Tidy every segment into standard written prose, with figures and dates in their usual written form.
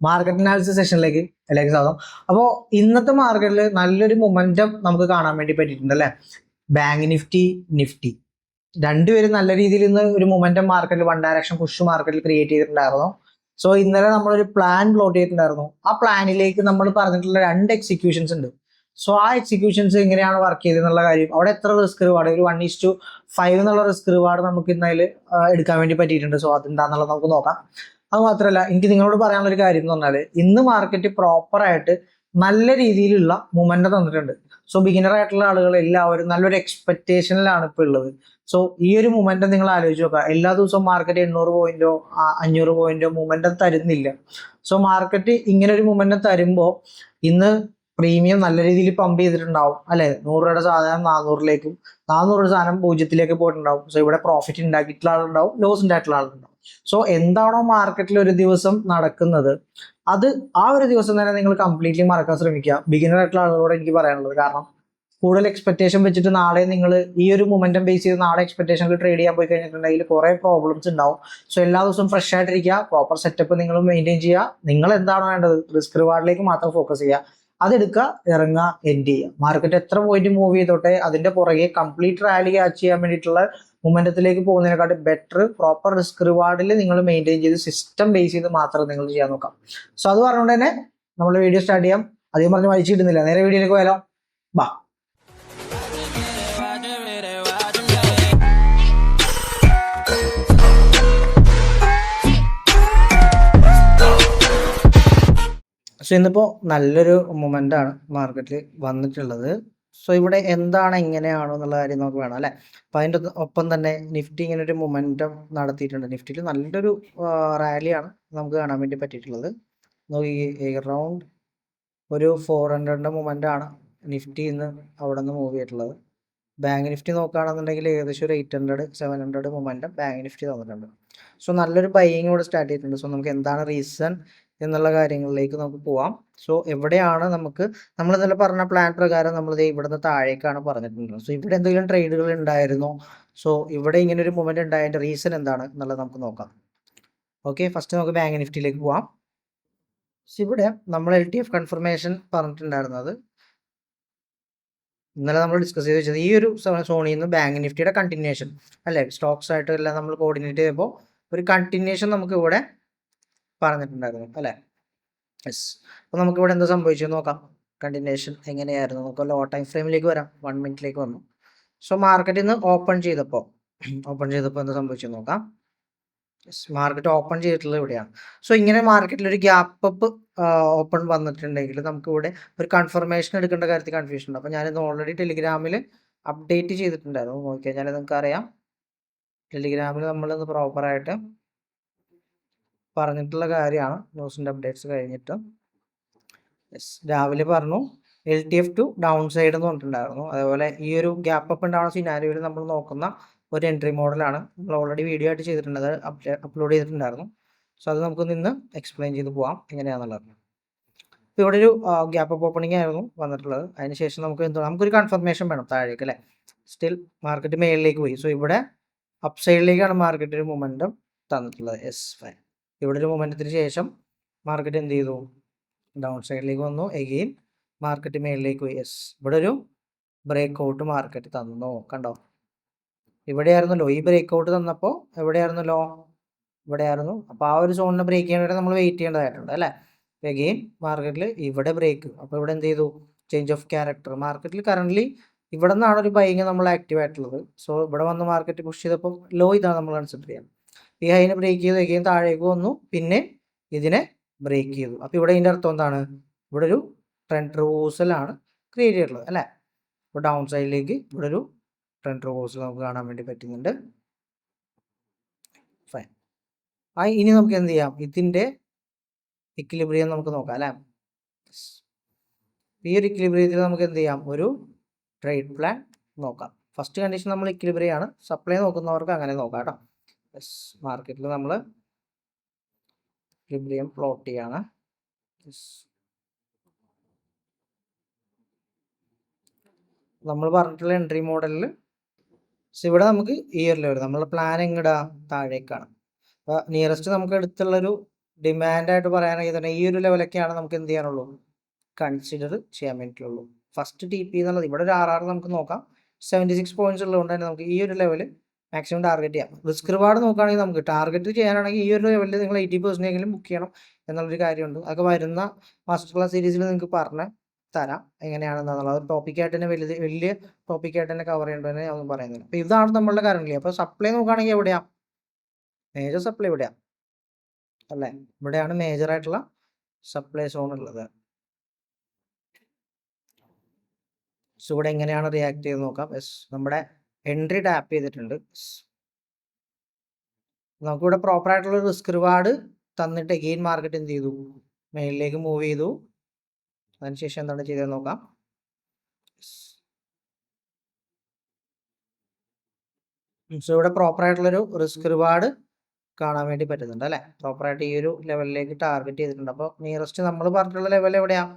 Market analysis സെഷനിലേക്ക് എല്ലാവർക്കും സ്വാഗതം. അപ്പോൾ ഇന്നത്തെ മാർക്കറ്റിൽ നല്ലൊരു മൊമെന്റം നമുക്ക് കാണാൻ വേണ്ടി പറ്റിയിട്ടുണ്ട് അല്ലേ. ബാങ്ക് നിഫ്റ്റി രണ്ടുപേരും നല്ല രീതിയിൽ ഇന്ന് ഒരു മൊമെന്റം മാർക്കറ്റിൽ വൺ ഡയറക്ഷൻ പുഷ് മാർക്കറ്റിൽ ക്രിയേറ്റ് ചെയ്തിട്ടുണ്ടായിരുന്നു. സോ ഇന്നലെ നമ്മളൊരു പ്ലാൻ പ്ലോട്ട് ചെയ്തിട്ടുണ്ടായിരുന്നു. ആ പ്ലാനിലേക്ക് നമ്മൾ പറഞ്ഞിട്ടുള്ള 2 എക്സിക്യൂഷൻസ് ഉണ്ട്. സോ ആ എക്സിക്യൂഷൻസ് എങ്ങനെയാണ് വർക്ക് ചെയ്തെന്നുള്ള കാര്യം, അവിടെ എത്ര റിസ്ക് റിവാർഡ്, ഒരു 1:5 എന്നുള്ള റിസ്ക് റിവാർഡ് നമുക്ക് ഇന്നതിൽ എടുക്കാൻ വേണ്ടി പറ്റിയിട്ടുണ്ട്. സോ അതെന്താണെന്നുള്ളത് നമുക്ക് നോക്കാം. അത് മാത്രമല്ല, എനിക്ക് നിങ്ങളോട് പറയാനുള്ള ഒരു കാര്യം എന്ന് പറഞ്ഞാൽ ഇന്ന് മാർക്കറ്റ് പ്രോപ്പറായിട്ട് നല്ല രീതിയിലുള്ള മൊമെന്റം തന്നിട്ടുണ്ട്. സോ ബിഗിനർ ആയിട്ടുള്ള ആളുകൾ എല്ലാവരും നല്ലൊരു എക്സ്പെക്ടേഷനിലാണ് ഇപ്പോൾ ഉള്ളത്. സോ ഈ ഒരു മൊമെന്റം നിങ്ങൾ ആലോചിച്ച് നോക്കുക. എല്ലാ ദിവസവും മാർക്കറ്റ് 800 പോയിന്റോ 500 പോയിന്റോ മൊമെന്റം തരുന്നില്ല. സോ മാർക്കറ്റ് ഇങ്ങനെ ഒരു മൊമെന്റം തരുമ്പോൾ ഇന്ന് പ്രീമിയം നല്ല രീതിയിൽ പമ്പ് ചെയ്തിട്ടുണ്ടാവും അല്ലെ. 100 രൂപയുടെ സാധനം 400ലേക്കും 400 സാധനം 0ലേക്ക് പോയിട്ടുണ്ടാവും. സോ ഇവിടെ പ്രോഫിറ്റ് ഉണ്ടാക്കിയിട്ടുള്ള ആളുണ്ടാവും, ലോസ് ഉണ്ടായിട്ടുള്ള ആളുണ്ടാവും. സോ എന്താണോ മാർക്കറ്റിൽ ഒരു ദിവസം നടക്കുന്നത് അത് ആ ഒരു ദിവസം തന്നെ നിങ്ങൾ കംപ്ലീറ്റ്ലി മറക്കാൻ ശ്രമിക്കുക. ബിഗിനർ ആയിട്ടുള്ള ആളുകളോട് എനിക്ക് പറയാനുള്ളത്, കാരണം കൂടുതൽ എക്സ്പെക്ടേഷൻ വെച്ചിട്ട് നാളെ നിങ്ങൾ ഈ ഒരു മൊമെന്റം ബേസ് ചെയ്ത് നാളെ എക്സ്പെക്ടേഷനിൽ ട്രേഡ് ചെയ്യാൻ പോയി കഴിഞ്ഞിട്ടുണ്ടെങ്കിൽ കുറെ പ്രോബ്ലംസ് ഉണ്ടാവും. സോ എല്ലാ ദിവസവും ഫ്രഷ് ആയിട്ടിരിക്കുക, പ്രോപ്പർ സെറ്റപ്പ് നിങ്ങൾ മെയിൻറ്റെയിൻ ചെയ്യുക. നിങ്ങൾ എന്താണോ വേണ്ടത് റിസ്ക് റിവാർഡിലേക്ക് മാത്രം ഫോക്കസ് ചെയ്യുക, അതെടുക്കുക, ഇറങ്ങുക, എൻഡ് ചെയ്യുക. മാർക്കറ്റ് എത്ര പോയിന്റ് മൂവ് ചെയ്തോട്ടെ അതിന്റെ പുറകെ കംപ്ലീറ്റ് റാലി ക്യാച്ച് ചെയ്യാൻ വേണ്ടിയിട്ടുള്ള മൊമെന്റത്തിലേക്ക് പോകുന്നതിനെക്കാട്ടി ബെറ്റർ പ്രോപ്പർ റിസ്ക് റിവാർഡിൽ നിങ്ങൾ മെയിൻറ്റെയിൻ ചെയ്ത് സിസ്റ്റം ബേസ് ചെയ്ത് മാത്രം നിങ്ങൾ ചെയ്യാൻ നോക്കാം. സോ അത് പറഞ്ഞുകൊണ്ട് തന്നെ നമ്മൾ വീഡിയോ സ്റ്റാർട്ട് ചെയ്യാം. അധികം പറഞ്ഞ് വലിച്ചിടുന്നില്ല, നേരെ വീഡിയോയിലേക്ക് പോയാലോ. ബാ. സോ ഇന്നിപ്പോൾ നല്ലൊരു മൊമെൻ്റാണ് മാർക്കറ്റിൽ വന്നിട്ടുള്ളത്. സോ ഇവിടെ എന്താണ് എങ്ങനെയാണോ എന്നുള്ള കാര്യം നമുക്ക് വേണം അല്ലേ. അപ്പോൾ അതിൻ്റെ ഒപ്പം തന്നെ നിഫ്റ്റി ഇങ്ങനെ ഒരു മൊമെൻറ്റം നടത്തിയിട്ടുണ്ട്. നിഫ്റ്റിയിൽ നല്ലൊരു റാലിയാണ് നമുക്ക് കാണാൻ വേണ്ടി പറ്റിയിട്ടുള്ളത്. അറൗണ്ട് ഒരു 400ൻ്റെ മൊമെൻ്റാണ് നിഫ്റ്റി ഇന്ന് അവിടെ നിന്ന് മൂവ് ചെയ്തിട്ടുള്ളത്. ബാങ്ക് നിഫ്റ്റി നോക്കുകയാണെന്നുണ്ടെങ്കിൽ ഏകദേശം ഒരു 800-700 മൊമെൻറ്റം ബാങ്ക് നിഫ്റ്റി തന്നിട്ടുണ്ട്. സോ നല്ലൊരു ബൈയിങ് ഇവിടെ സ്റ്റാർട്ട് ചെയ്തിട്ടുണ്ട്. സോ നമുക്ക് എന്താണ് റീസൺ എന്നുള്ള കാര്യങ്ങളിലേക്ക് നമുക്ക് പോവാം. സോ എവിടെയാണ് നമ്മൾ ഇന്നലെ പറഞ്ഞ പ്ലാൻ പ്രകാരം നമ്മൾ ഇവിടുന്ന് താഴേക്കാണ് പറഞ്ഞിട്ടുള്ളത്. സോ ഇവിടെ എന്തെങ്കിലും ട്രേഡുകൾ ഉണ്ടായിരുന്നോ, സോ ഇവിടെ ഇങ്ങനെ ഒരു മൂവ്മെന്റ് ഉണ്ടായതിന്റെ റീസൺ എന്താണ് എന്നുള്ളത് നമുക്ക് നോക്കാം. ഓക്കെ, ഫസ്റ്റ് നമുക്ക് ബാങ്ക് നിഫ്റ്റിയിലേക്ക് പോവാം. സോ ഇവിടെ നമ്മൾ LTF കൺഫർമേഷൻ പറഞ്ഞിട്ടുണ്ടായിരുന്നത് ഇന്നലെ നമ്മൾ ഡിസ്കസ് ചെയ്ത് വെച്ചത് ഈ ഒരു സോണിൽ നിന്ന് ബാങ്ക് നിഫ്റ്റിയുടെ കണ്ടിന്യൂഷൻ അല്ലെ, സ്റ്റോക്സ് ആയിട്ട് എല്ലാം നമ്മൾ കോർഡിനേറ്റ് ചെയ്യുമ്പോൾ ഒരു കണ്ടിന്യൂഷൻ നമുക്ക് ഇവിടെ പറഞ്ഞിട്ടുണ്ടായിരുന്നു അല്ലേ. യെസ്, അപ്പോൾ നമുക്ക് ഇവിടെ എന്താ സംഭവിച്ചത് നോക്കാം. കണ്ടിന്യൂഷൻ എങ്ങനെയായിരുന്നു നമുക്ക് ലോ ടൈം ഫ്രെയിമിലേക്ക് വരാം. 1 മിനിറ്റിലേക്ക് വന്നു. സോ മാർക്കറ്റിൽ നിന്ന് ഓപ്പൺ ചെയ്തപ്പോൾ എന്താ സംഭവിച്ചത് നോക്കാം. മാർക്കറ്റ് ഓപ്പൺ ചെയ്തിട്ടുള്ളത് ഇവിടെയാണ്. സോ ഇങ്ങനെ മാർക്കറ്റിൽ ഒരു ഗ്യാപ്പ് അപ്പ് ഓപ്പൺ വന്നിട്ടുണ്ടെങ്കിൽ നമുക്ക് ഇവിടെ ഒരു കൺഫർമേഷൻ എടുക്കേണ്ട കാര്യത്തിൽ കൺഫ്യൂഷൻ ഉണ്ട്. അപ്പോൾ ഞാനിന്ന് ഓൾറെഡി ടെലിഗ്രാമിൽ അപ്ഡേറ്റ് ചെയ്തിട്ടുണ്ടായിരുന്നു. നോക്കിക്കഴിഞ്ഞാൽ നിങ്ങൾക്ക് അറിയാം, ടെലിഗ്രാമിൽ നമ്മളിന്ന് പ്രോപ്പറായിട്ട് പറഞ്ഞിട്ടുള്ള കാര്യമാണ്. ന്യൂസിൻ്റെ അപ്ഡേറ്റ്സ് കഴിഞ്ഞിട്ട് രാവിലെ പറഞ്ഞു LTF ടു ഡൗൺ സൈഡ് എന്ന് പറഞ്ഞിട്ടുണ്ടായിരുന്നു. അതേപോലെ ഈ ഒരു ഗ്യാപ്പ് അപ്പ് ഉണ്ടാവുന്ന സിനാരിയോയിൽ നമ്മൾ നോക്കുന്ന ഒരു എൻട്രി മോഡലാണ്. നമ്മൾ ഓൾറെഡി വീഡിയോ ആയിട്ട് ചെയ്തിട്ടുണ്ട്, അത് അപ്ലോഡ് ചെയ്തിട്ടുണ്ടായിരുന്നു. സോ അത് നമുക്ക് നിന്ന് എക്സ്പ്ലെയിൻ ചെയ്ത് പോവാം എങ്ങനെയാണെന്നുള്ളത്. ഇപ്പോൾ ഇവിടെ ഒരു ഗ്യാപ്പ് അപ്പ് ഓപ്പണിംഗ് ആയിരുന്നു വന്നിട്ടുള്ളത്. അതിനുശേഷം നമുക്കൊരു കൺഫർമേഷൻ വേണം താഴേക്ക് അല്ലേ. സ്റ്റിൽ മാർക്കറ്റ് മേളിലേക്ക് പോയി. സോ ഇവിടെ അപ്പ് സൈഡിലേക്കാണ് മാർക്കറ്റ് ഒരു മൊമെൻറ്റം തന്നിട്ടുള്ളത്. ഫൈൻ. ഇവിടെ ഒരു മൊമെൻറ്റത്തിന് ശേഷം മാർക്കറ്റ് എന്ത് ചെയ്തു, ഡൗൺ സൈഡിലേക്ക് വന്നു. എഗെയിൻ മാർക്കറ്റ് മേളിലേക്ക് പോയി. ഇവിടെ ഒരു ബ്രേക്ക് ഔട്ട് മാർക്കറ്റ് തന്നു, കണ്ടോ. ഇവിടെയായിരുന്നല്ലോ ഈ ബ്രേക്ക് ഔട്ട് തന്നപ്പോൾ, എവിടെയായിരുന്നല്ലോ, ഇവിടെയായിരുന്നു. അപ്പോൾ ആ ഒരു സോണിനെ ബ്രേക്ക് ചെയ്യാൻ വേണ്ടി നമ്മൾ വെയിറ്റ് ചെയ്യേണ്ടതായിട്ടുണ്ട് അല്ലേ. എഗെയിൻ മാർക്കറ്റിൽ ഇവിടെ ബ്രേക്ക്. അപ്പോൾ ഇവിടെ എന്ത് ചെയ്തു, ചേഞ്ച് ഓഫ് ക്യാരക്ടർ. മാർക്കറ്റിൽ കറൻ്റ്ലി ഇവിടെ നിന്നാണ് ഒരു ബൈങ് നമ്മൾ ആക്റ്റീവ് ആയിട്ടുള്ളത്. സോ ഇവിടെ വന്ന് മാർക്കറ്റ് പുഷ് ചെയ്തപ്പോൾ ലോ ഇതാണ് നമ്മൾ കൺസിഡർ ചെയ്യാം. ഈ ഹൈനെ ബ്രേക്ക് ചെയ്തു, എഗെയിൻ താഴേക്ക് വന്നു, പിന്നെ ഇതിനെ ബ്രേക്ക് ചെയ്തു. അപ്പോൾ ഇവിടെ ഇതിൻ്റെ അർത്ഥം എന്താണ്, ഇവിടെ ഒരു ട്രെൻഡ് റിവേഴ്സലാണ് ക്രിയേറ്റ് ചെയ്തിട്ടുള്ളത് അല്ലേ. ഇപ്പോൾ ഡൗൺ സൈഡിലേക്ക് ഇവിടെ ഒരു ട്രെൻഡ് റിവേഴ്സൽ നമുക്ക് കാണാൻ വേണ്ടി പറ്റുന്നുണ്ട്. ഫൈൻ. ഇനി നമുക്ക് എന്ത് ചെയ്യാം, ഇതിൻ്റെ ഇക്വിലിബ്രിയം നമുക്ക് നോക്കാം അല്ലേ. ഈ ഒരു ഇക്വിലിബ്രിയത്തിൽ നമുക്ക് എന്ത് ചെയ്യാം, ഒരു ട്രേഡ് പ്ലാൻ നോക്കാം. ഫസ്റ്റ് കണ്ടീഷൻ നമ്മൾ ഇക്വിലിബ്രിയം ആണ്. സപ്ലൈ നോക്കുന്നവർക്ക് അങ്ങനെ നോക്കാം കേട്ടോ. മാർക്കറ്റിൽ നമ്മൾ ഇക്വിലിബ്രിയം പ്ലോട്ട് ചെയ്യാണ്. നമ്മൾ പറഞ്ഞിട്ടുള്ള എൻട്രി മോഡലിൽ ഇവിടെ നമുക്ക് ഈ ഒരു ലെവൽ, നമ്മളെ പ്ലാൻ എങ്ങടാ താഴേക്കാണ്. അപ്പോൾ നിയറസ്റ്റ് നമുക്ക് എടുത്തുള്ളൊരു ഡിമാൻഡായിട്ട് പറയുകയാണെങ്കിൽ തന്നെ ഈ ഒരു ലെവലൊക്കെയാണ് നമുക്ക് എന്ത് ചെയ്യാനുള്ളൂ, കൺസിഡർ ചെയ്യാൻ വേണ്ടിയിട്ടുള്ളൂ. ഫസ്റ്റ് ടി പി എന്നുള്ളത് ഇവിടെ ഒരു RR നമുക്ക് നോക്കാം. 76 പോയിന്റ്സ് ഉള്ളതുകൊണ്ട് തന്നെ നമുക്ക് ഈ ഒരു ലെവൽ മാക്സിമം ടാർഗറ്റ് ചെയ്യാം. റിസ്ക് റിവാർഡ് നോക്കുകയാണെങ്കിൽ നമുക്ക് ടാർഗറ്റ് ചെയ്യാനാണെങ്കിൽ ഈ ഒരു ലെവലിൽ നിങ്ങൾ 80% എങ്കിലും ബുക്ക് ചെയ്യണം എന്നുള്ളൊരു കാര്യമുണ്ട്. അതൊക്കെ വരുന്ന മാസ്റ്റർ ക്ലാസ് സീരീസിൽ നിങ്ങൾക്ക് പറഞ്ഞ് തരാം എങ്ങനെയാണെന്നുള്ളത്. ഒരു ടോപ്പിക്കായിട്ട് തന്നെ വലിയ ടോപ്പിക്കായിട്ട് തന്നെ കവർ ചെയ്യേണ്ടതെന്ന് ഞാൻ പറയുന്നില്ല. അപ്പോൾ ഇതാണ് നമ്മളുടെ കറന്റ്. അപ്പോൾ സപ്ലൈ നോക്കുകയാണെങ്കിൽ എവിടെയാ മേജർ സപ്ലൈ എവിടെയാ അല്ലേ, ഇവിടെയാണ് മേജർ ആയിട്ടുള്ള സപ്ലൈ സോൺ ഉള്ളത്. സോ ഇവിടെ എങ്ങനെയാണ് റിയാക്ട് ചെയ്ത് നോക്കാം. നമ്മുടെ എൻട്രി ടാപ്പ് ചെയ്തിട്ടുണ്ട്. നമുക്കിവിടെ പ്രോപ്പർ ആയിട്ടുള്ള റിസ്ക് റിവാർഡ് തന്നിട്ട് എഗെയിൻ മാർക്കറ്റ് എന്ത് ചെയ്തു, മേളിലേക്ക് മൂവ് ചെയ്തു. അതിനുശേഷം എന്താണ് ചെയ്തത് നോക്കാം. സോ ഇവിടെ പ്രോപ്പർ ആയിട്ടുള്ളൊരു റിസ്ക് റിവാർഡ് കാണാൻ വേണ്ടി പറ്റുന്നുണ്ട് അല്ലേ. പ്രോപ്പറായിട്ട് ഈ ഒരു ലെവലിലേക്ക് ടാർഗറ്റ് ചെയ്തിട്ടുണ്ട്. അപ്പോൾ നിയറസ്റ്റ് നമ്മൾ പറഞ്ഞിട്ടുള്ള ലെവൽ എവിടെയാണ്,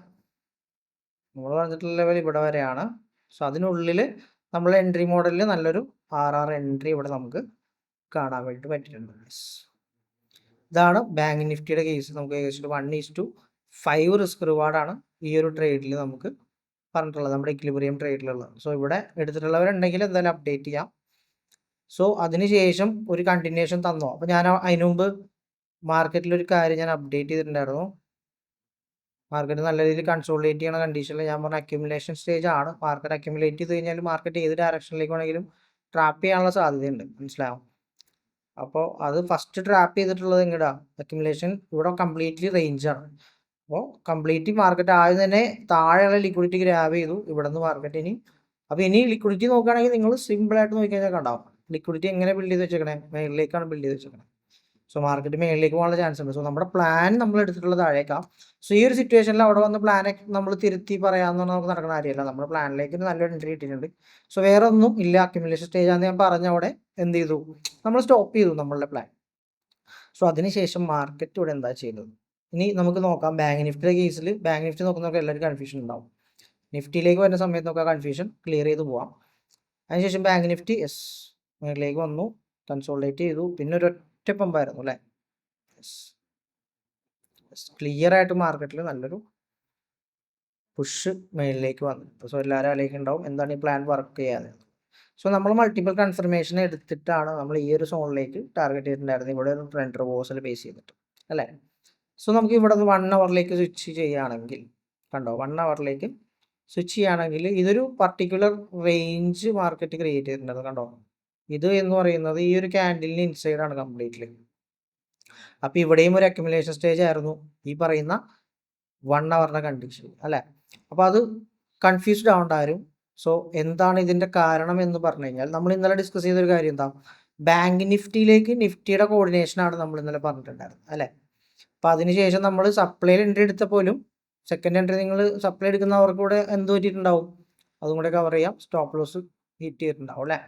നമ്മൾ പറഞ്ഞിട്ടുള്ള ലെവൽ ഇവിടെ വരെയാണ്. സോ അതിനുള്ളിൽ നമ്മൾ എൻട്രി മോഡലിൽ നല്ലൊരു RR എൻട്രി ഇവിടെ നമുക്ക് കാണാൻ വേണ്ടി പറ്റിയിട്ടുണ്ട്. ഇതാണ് ബാങ്ക് നിഫ്റ്റിയുടെ കേസ്. നമുക്ക് ഏകദേശം 1:5 റിസ്ക് റിവാർഡാണ് ഈ ഒരു ട്രേഡിൽ നമുക്ക് പറഞ്ഞിട്ടുള്ളത്, നമ്മുടെ ഇക്വിലിബ്രിയം ട്രേഡിലുള്ളത്. സോ ഇവിടെ എടുത്തിട്ടുള്ളവരുണ്ടെങ്കിൽ എന്തായാലും അപ്ഡേറ്റ് ചെയ്യാം. സോ അതിനുശേഷം ഒരു കണ്ടിന്യൂഷൻ തന്നോ. അപ്പോൾ ഞാൻ അതിനു മുമ്പ് മാർക്കറ്റിലൊരു കാര്യം ഞാൻ അപ്ഡേറ്റ് ചെയ്തിട്ടുണ്ടായിരുന്നു. മാർക്കറ്റ് നല്ല രീതിയിൽ കൺസോളിഡേറ്റ് ചെയ്യുന്ന കണ്ടീഷനിൽ ഞാൻ പറഞ്ഞ അക്യുമുലേഷൻ സ്റ്റേജ് ആണ്. മാർക്കറ്റ് അക്യുമുലേറ്റ് ചെയ്ത് കഴിഞ്ഞാൽ മാർക്കറ്റ് ഏത് ഡയറക്ഷനിലേക്ക് വേണമെങ്കിലും ട്രാപ്പ് ചെയ്യാനുള്ള സാധ്യതയുണ്ട്, മനസ്സിലാവും. അപ്പോൾ അത് ഫസ്റ്റ് ട്രാപ്പ് ചെയ്തിട്ടുള്ളത് എങ്ങടാ, അക്യുമുലേഷൻ ഇവിടെ കംപ്ലീറ്റ്ലി റേഞ്ചാണ്. അപ്പോൾ കംപ്ലീറ്റ്ലി മാർക്കറ്റ് ആദ്യം തന്നെ താഴെയുള്ള ലിക്വിഡിറ്റി ഗ്രാബ് ചെയ്തു ഇവിടെ നിന്ന് മാർക്കറ്റ്. അപ്പോൾ ഇനി ലിക്വിഡിറ്റി നോക്കുകയാണെങ്കിൽ നിങ്ങൾ സിമ്പിളായിട്ട് നോക്കിക്കഴിഞ്ഞാൽ കണ്ടാവും ലിക്വിഡിറ്റി എങ്ങനെ ബിൽഡ് ചെയ്ത് വെച്ചേക്കണേ, മേളിലേക്കാണ് ബിൽഡ് ചെയ്ത് വെച്ചേക്കണേ. സോ മാർക്കറ്റ് മേളിലേക്ക് പോകാനുള്ള ചാൻസ് ഉണ്ട്. സോ നമ്മുടെ പ്ലാൻ നമ്മൾ എടുത്തിട്ടുള്ളത് താഴേക്കാം. സോ ഈ ഒരു സിറ്റുവേഷനിൽ അവിടെ വന്ന് പ്ലാനെ നമ്മൾ തിരുത്തി പറയാമെന്ന് നമുക്ക് നടക്കുന്ന കാര്യമല്ല. നമ്മുടെ പ്ലാനിലേക്ക് നല്ലൊരു എൻട്രി കിട്ടിയിട്ടുണ്ട്. സോ വേറെ ഒന്നും ഇല്ല, അക്യുമുലേഷൻ സ്റ്റേജ് ആണെന്ന് ഞാൻ പറഞ്ഞ അവിടെ എന്ത് ചെയ്തു, നമ്മൾ സ്റ്റോപ്പ് ചെയ്തു നമ്മളുടെ പ്ലാൻ. സോ അതിനുശേഷം മാർക്കറ്റ് ഇവിടെ എന്താ ചെയ്യുന്നത് ഇനി നമുക്ക് നോക്കാം. ബാങ്ക് നിഫ്റ്റിയുടെ കേസിൽ ബാങ്ക് നിഫ്റ്റി നോക്കുന്നവർക്ക് എല്ലാവരും കൺഫ്യൂഷൻ ഉണ്ടാവും. നിഫ്റ്റിയിലേക്ക് വരുന്ന സമയത്ത് നമുക്ക് ആ കൺഫ്യൂഷൻ ക്ലിയർ ചെയ്ത് പോവാം. അതിനുശേഷം ബാങ്ക് നിഫ്റ്റി മേളിലേക്ക് വന്നു, കൺസോളിഡേറ്റ് ചെയ്തു, പിന്നെ ഒരു ഒറ്റ പമ്പായിരുന്നു അല്ലേ. ക്ലിയർ ആയിട്ട് മാർക്കറ്റിൽ നല്ലൊരു പുഷ് മേളിലേക്ക് വന്നു. സോ എല്ലാവരും ആലോചിക്കുന്നുണ്ടാവും എന്താണ് ഈ പ്ലാൻ വർക്ക് ചെയ്യാതെ. സോ നമ്മൾ മൾട്ടിപ്പിൾ കൺഫർമേഷൻ എടുത്തിട്ടാണ് നമ്മൾ ഈ ഒരു സോണിലേക്ക് ടാർഗറ്റ് ചെയ്തിട്ടുണ്ടായിരുന്നത്, ഇവിടെ ഒരു ട്രെൻഡ് റിവേഴ്സൽ ബേസ് ചെയ്തിട്ട് അല്ലേ. സോ നമുക്ക് ഇവിടെ നിന്ന് 1 അവറിലേക്ക് സ്വിച്ച് ചെയ്യുകയാണെങ്കിൽ കണ്ടോ, 1 അവറിലേക്ക് സ്വിച്ച് ചെയ്യുകയാണെങ്കിൽ ഇതൊരു പർട്ടിക്കുലർ റേഞ്ച് മാർക്കറ്റ് ക്രിയേറ്റ് ചെയ്തിട്ടുണ്ടായിരുന്നു കണ്ടോ. ഇത് എന്ന് പറയുന്നത് ഈ ഒരു ക്യാൻഡിലിന് ഇൻസൈഡ് ആണ് കംപ്ലീറ്റ്ലി. അപ്പോൾ ഇവിടെയും ഒരു അക്യുമുലേഷൻ സ്റ്റേജ് ആയിരുന്നു ഈ പറയുന്ന 1 അവറിൻ്റെ കണ്ടീഷൻ അല്ലേ. അപ്പോൾ അത് കൺഫ്യൂസ്ഡ് ആവേണ്ട ആരും. സോ എന്താണ് ഇതിൻ്റെ കാരണം എന്ന് പറഞ്ഞു കഴിഞ്ഞാൽ നമ്മൾ ഇന്നലെ ഡിസ്കസ് ചെയ്തൊരു കാര്യം എന്താ, ബാങ്ക് നിഫ്റ്റിയിലേക്ക് നിഫ്റ്റിയുടെ കോർഡിനേഷനാണ് നമ്മൾ ഇന്നലെ പറഞ്ഞിട്ടുണ്ടായിരുന്നത് അല്ലേ. അപ്പോൾ അതിനുശേഷം നമ്മൾ സപ്ലൈയിൽ എൻട്രി എടുത്ത പോലും സെക്കൻഡ് എൻട്രി നിങ്ങൾ സപ്ലൈ എടുക്കുന്നവർക്ക് കൂടെ എന്ത് പറ്റിയിട്ടുണ്ടാവും, അതും കൂടെ കവർ ചെയ്യാം. സ്റ്റോപ്പ് ലോസ് ഹിറ്റ് ചെയ്തിട്ടുണ്ടാവും അല്ലേ.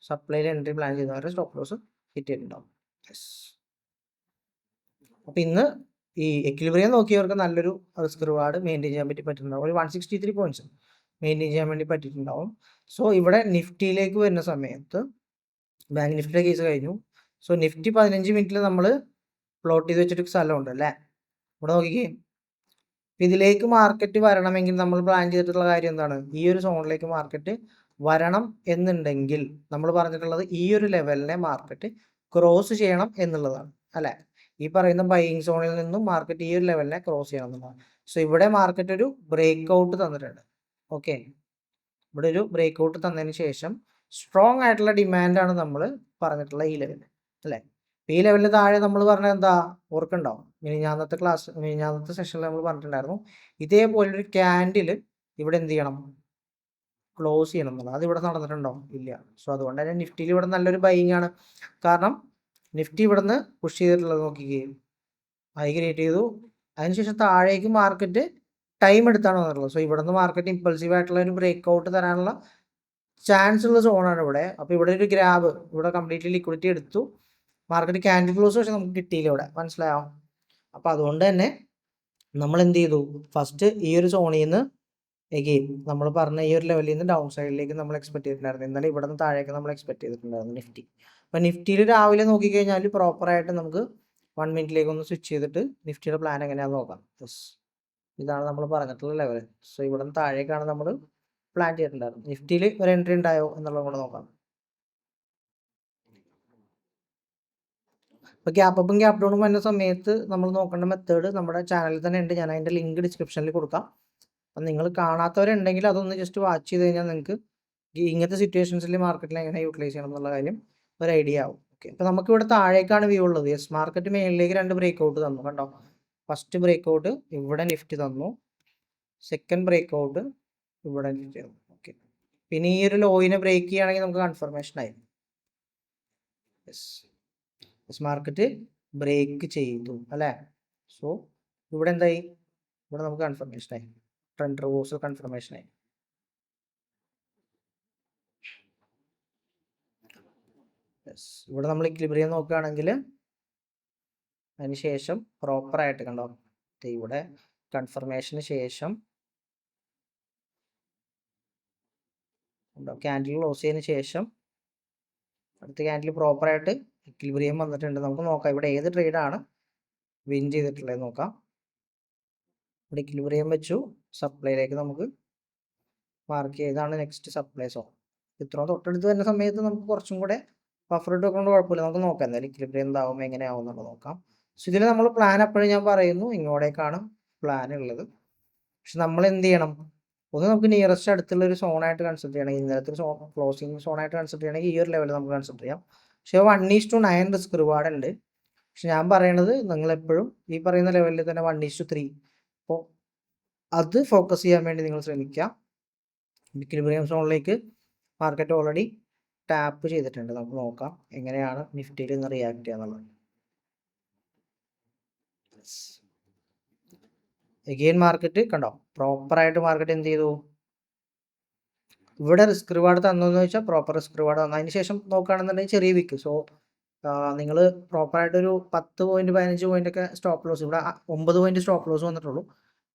സപ്ലൈയിൽ എൻട്രി പ്ലാൻ ചെയ്യുന്നവരെ സ്റ്റോപ്പ് ലോസ് ഹിറ്റ് ചെയ്തിട്ടുണ്ടാവും. അപ്പോൾ ഇന്ന് ഈ എക്വിലിബ്രിയം നോക്കിയവർക്ക് നല്ലൊരു റിസ്ക് റിവാർഡ് മെയിൻറ്റെയിൻ ചെയ്യാൻ പറ്റിയിട്ടുണ്ടാവും. ഒരു 163 പോയിന്റ്സ് മെയിൻറ്റെയിൻ ചെയ്യാൻ വേണ്ടി പറ്റിയിട്ടുണ്ടാവും. സോ ഇവിടെ നിഫ്റ്റിയിലേക്ക് വരുന്ന സമയത്ത് ബാങ്ക് നിഫ്റ്റിയുടെ കേസ് കഴിഞ്ഞു. സോ നിഫ്റ്റി 15 മിനിറ്റിൽ നമ്മൾ പ്ലോട്ട് ചെയ്ത് വെച്ചിട്ട് സ്ഥലമുണ്ട് അല്ലേ. ഇവിടെ നോക്കിക്കേ, ഇതിലേക്ക് മാർക്കറ്റ് വരണമെങ്കിൽ നമ്മൾ പ്ലാൻ ചെയ്തിട്ടുള്ള കാര്യം എന്താണ്, ഈ ഒരു സോണിലേക്ക് മാർക്കറ്റ് വരണം എന്നുണ്ടെങ്കിൽ നമ്മൾ പറഞ്ഞിട്ടുള്ളത് ഈ ഒരു ലെവലിനെ മാർക്കറ്റ് ക്രോസ് ചെയ്യണം എന്നുള്ളതാണ് അല്ലേ. ഈ പറയുന്ന ബൈയിങ് സോണിൽ നിന്നും മാർക്കറ്റ് ഈ ഒരു ലെവലിനെ ക്രോസ് ചെയ്യണം എന്നുള്ളതാണ്. സോ ഇവിടെ മാർക്കറ്റ് ഒരു ബ്രേക്ക് ഔട്ട് തന്നിട്ടുണ്ട്. ഓക്കെ, ഇവിടെ ഒരു ബ്രേക്ക് ഔട്ട് തന്നതിന് ശേഷം സ്ട്രോങ് ആയിട്ടുള്ള ഡിമാൻഡാണ് നമ്മൾ പറഞ്ഞിട്ടുള്ള ഈ ലെവൽ അല്ലേ. ഈ ലെവലിന് താഴെ നമ്മൾ പറഞ്ഞത് എന്താ ഓർക്കുണ്ടോ, മിനിഞ്ഞാന്നത്തെ സെഷനിൽ നമ്മൾ പറഞ്ഞിട്ടുണ്ടായിരുന്നു ഇതേപോലൊരു ക്യാൻഡിൽ ഇവിടെ എന്ത് ചെയ്യണം, ക്ലോസ് ചെയ്യണം എന്നുള്ളത്. അത് ഇവിടെ നടന്നിട്ടുണ്ടോ, ഇല്ല. സോ അതുകൊണ്ട് തന്നെ നിഫ്റ്റിയിൽ ഇവിടെ നല്ലൊരു ബൈയിങ് ആണ്. കാരണം നിഫ്റ്റി ഇവിടെ നിന്ന് പുഷ് ചെയ്തിട്ടുള്ളത് നോക്കിക്കുകയും ഹൈ ക്രിയേറ്റ് ചെയ്തു, അതിനുശേഷം താഴേക്ക് മാർക്കറ്റ് ടൈം എടുത്താണ് വന്നിട്ടുള്ളത്. സോ ഇവിടെ നിന്ന് മാർക്കറ്റ് ഇമ്പൾസീവ് ആയിട്ടുള്ള ഒരു ബ്രേക്ക് ഔട്ട് തരാനുള്ള ചാൻസ് ഉള്ള സോണാണ് ഇവിടെ. അപ്പോൾ ഇവിടെ ഒരു ഗ്രാബ്, ഇവിടെ കംപ്ലീറ്റ്ലി ലിക്വിഡിറ്റി എടുത്തു, മാർക്കറ്റ് ക്യാൻഡിൽ ക്ലോസ് പക്ഷെ നമുക്ക് കിട്ടിയില്ല ഇവിടെ, മനസ്സിലായോ. അപ്പോൾ അതുകൊണ്ട് തന്നെ നമ്മൾ എന്ത് ചെയ്തു, ഫസ്റ്റ് ഈ ഒരു സോണിൽ നിന്ന് എഗെയിൻ നമ്മൾ പറഞ്ഞ ഈ ഒരു ലെവലിൽ നിന്ന് ഡൗൺ സൈഡിലേക്ക് നമ്മൾ എക്സ്പെക്ട് ചെയ്തിട്ടുണ്ടായിരുന്നു. എന്നാലും ഇവിടെ നിന്ന് താഴേക്ക് നമ്മൾ എക്സ്പെക്ട് ചെയ്തിട്ടുണ്ടായിരുന്നു നിഫ്റ്റി. അപ്പോൾ നിഫ്റ്റിയിൽ രാവിലെ നോക്കിക്കഴിഞ്ഞാൽ പ്രോപ്പറായിട്ട് നമുക്ക് 1 മിനിറ്റിലേക്ക് ഒന്ന് സ്വിച്ച് ചെയ്തിട്ട് നിഫ്റ്റിയുടെ പ്ലാൻ എങ്ങനെയാണെന്ന് നോക്കാം. യെസ്, ഇതാണ് നമ്മൾ പറഞ്ഞിട്ടുള്ള ലെവൽ. സോ ഇവിടെ നിന്ന് താഴേക്കാണ് നമ്മൾ പ്ലാൻ ചെയ്തിട്ടുണ്ടായിരുന്നത്. നിഫ്റ്റിയിൽ ഒരു എൻട്രി ഉണ്ടായോ എന്നുള്ളത് കൂടെ നോക്കാം. ഇപ്പോൾ ഗ്യാപ്പ് അപ്പും ഗ്യാപ്പ് ഡൗണും വരുന്ന സമയത്ത് നമ്മൾ നോക്കേണ്ട മെത്തേഡ് നമ്മുടെ ചാനലിൽ തന്നെ ഉണ്ട്. ഞാൻ അതിൻ്റെ ലിങ്ക് ഡിസ്ക്രിപ്ഷനിൽ കൊടുക്കാം. അപ്പം നിങ്ങൾ കാണാത്തവരുണ്ടെങ്കിൽ അതൊന്ന് ജസ്റ്റ് വാച്ച് ചെയ്ത് കഴിഞ്ഞാൽ നിങ്ങൾക്ക് ഇങ്ങനത്തെ സിറ്റുവേഷൻസിൽ മാർക്കറ്റിൽ എങ്ങനെ യൂട്ടിലൈസ് ചെയ്യണം എന്നുള്ള കാര്യം ഒരു ഐഡിയ ആവും. ഓക്കെ, അപ്പോൾ നമുക്കിവിടെ താഴേക്കാണ് വ്യൂ ഉള്ളത്. യെസ്, മാർക്കറ്റ് മേളിലേക്ക് 2 ബ്രേക്ക് ഔട്ട് തന്നു. കണ്ടോ, ഫസ്റ്റ് ബ്രേക്ക് ഔട്ട് ഇവിടെ നിഫ്റ്റി തന്നു, സെക്കൻഡ് ബ്രേക്ക് ഔട്ട് ഇവിടെ നിഫ്റ്റി തന്നു. ഓക്കെ, പിന്നെ ഈ ഒരു ലോയിനെ ബ്രേക്ക് ചെയ്യുകയാണെങ്കിൽ നമുക്ക് കൺഫർമേഷൻ ആയി. യെസ്, മാർക്കറ്റ് ബ്രേക്ക് ചെയ്തു അല്ലേ. സോ ഇവിടെ എന്തായി, ഇവിടെ നമുക്ക് കൺഫർമേഷൻ ആയി, ട്രെൻഡ് റിവേഴ്സൽ കൺഫർമേഷൻ ആയി. യെസ്, ഇവിടെ നമ്മൾ ഇക്വിലിബ്രിയം നോക്കുകയാണെങ്കിൽ അതിന് ശേഷം പ്രോപ്പറായിട്ട് കണ്ടോ, ഇവിടെ കൺഫർമേഷന് ശേഷം ക്യാൻഡിൽ ക്ലോസ് ചെയ്തതിന് ശേഷം അടുത്ത ക്യാൻഡിൽ പ്രോപ്പറായിട്ട് ഇക്വിലിബ്രിയം വന്നിട്ടുണ്ട്. നമുക്ക് നോക്കാം ഇവിടെ ഏത് ട്രേഡാണ് വിൻ ചെയ്തിട്ടുള്ളത് നോക്കാം. ഇവിടെ ഇക്വിലിബ്രിയം വെച്ചു, സപ്ലൈയിലേക്ക് നമുക്ക് മാർക്ക് ചെയ്താണ് നെക്സ്റ്റ് സപ്ലൈ സോൺ. ഇത്രയും തൊട്ടടുത്ത് വരുന്ന സമയത്ത് നമുക്ക് കുറച്ചും കൂടെ ബഫർ ഇട്ട് വെക്കൊണ്ട് കുഴപ്പമില്ല. നമുക്ക് നോക്കാം എന്തായാലും ഇക്വിലിബ്രിയം എന്താവും എങ്ങനെയാവും എന്നുള്ളത് നോക്കാം. സോ ഇതിൽ നമ്മൾ പ്ലാൻ അപ്പോഴും ഞാൻ പറയുന്നു ഇങ്ങോട്ടേക്കാണ് പ്ലാൻ ഉള്ളത്. പക്ഷെ നമ്മൾ എന്ത് ചെയ്യണം, ഒന്ന് നമുക്ക് നിയറസ്റ്റ് അടുത്തുള്ള ഒരു സോണായിട്ട് കൺസിഡർ ചെയ്യണമെങ്കിൽ, ഇന്നലത്തെ ഒരു ക്ലോസിംഗ് സോണായിട്ട് കൺസിഡർ ചെയ്യണമെങ്കിൽ ഈ ഒരു ലെവൽ നമുക്ക് കൺസിഡർ ചെയ്യാം. പക്ഷേ 1:9 റിസ്ക് റിവാർഡ് ഉണ്ട്. പക്ഷെ ഞാൻ പറയണത് നിങ്ങളെപ്പോഴും ഈ പറയുന്ന ലെവലിൽ തന്നെ 1:3, അപ്പോൾ അത് ഫോക്കസ് ചെയ്യാൻ വേണ്ടി നിങ്ങൾ ശ്രമിക്കുക. ഇക്വിലിബ്രിയം സോണിലേക്ക് മാർക്കറ്റ് ഓൾറെഡി ടാപ്പ് ചെയ്തിട്ടുണ്ട്. നമുക്ക് നോക്കാം എങ്ങനെയാണ് നിഫ്റ്റിയിൽ ഇന്ന് റിയാക്ട് ചെയ്യുക എന്നുള്ളത്. എഗെയിൻ മാർക്കറ്റ് കണ്ടോ, പ്രോപ്പറായിട്ട് മാർക്കറ്റ് എന്ത് ചെയ്തു, ഇവിടെ റിസ്ക് റിവാർഡ് തന്നതെന്ന് വെച്ചാൽ പ്രോപ്പർ റിസ്ക് റിവാർഡ് തന്നു. അതിന് ശേഷം നോക്കുകയാണെന്നുണ്ടെങ്കിൽ ചെറിയ വിക്ക്. സോ നിങ്ങൾ പ്രോപ്പറായിട്ടൊരു 10 പോയിന്റ് 15 പോയിന്റ് ഒക്കെ സ്റ്റോപ്പ് ലോസ്, ഇവിടെ 9 പോയിന്റ് സ്റ്റോപ്പ് ലോസ് വന്നിട്ടുള്ളൂ.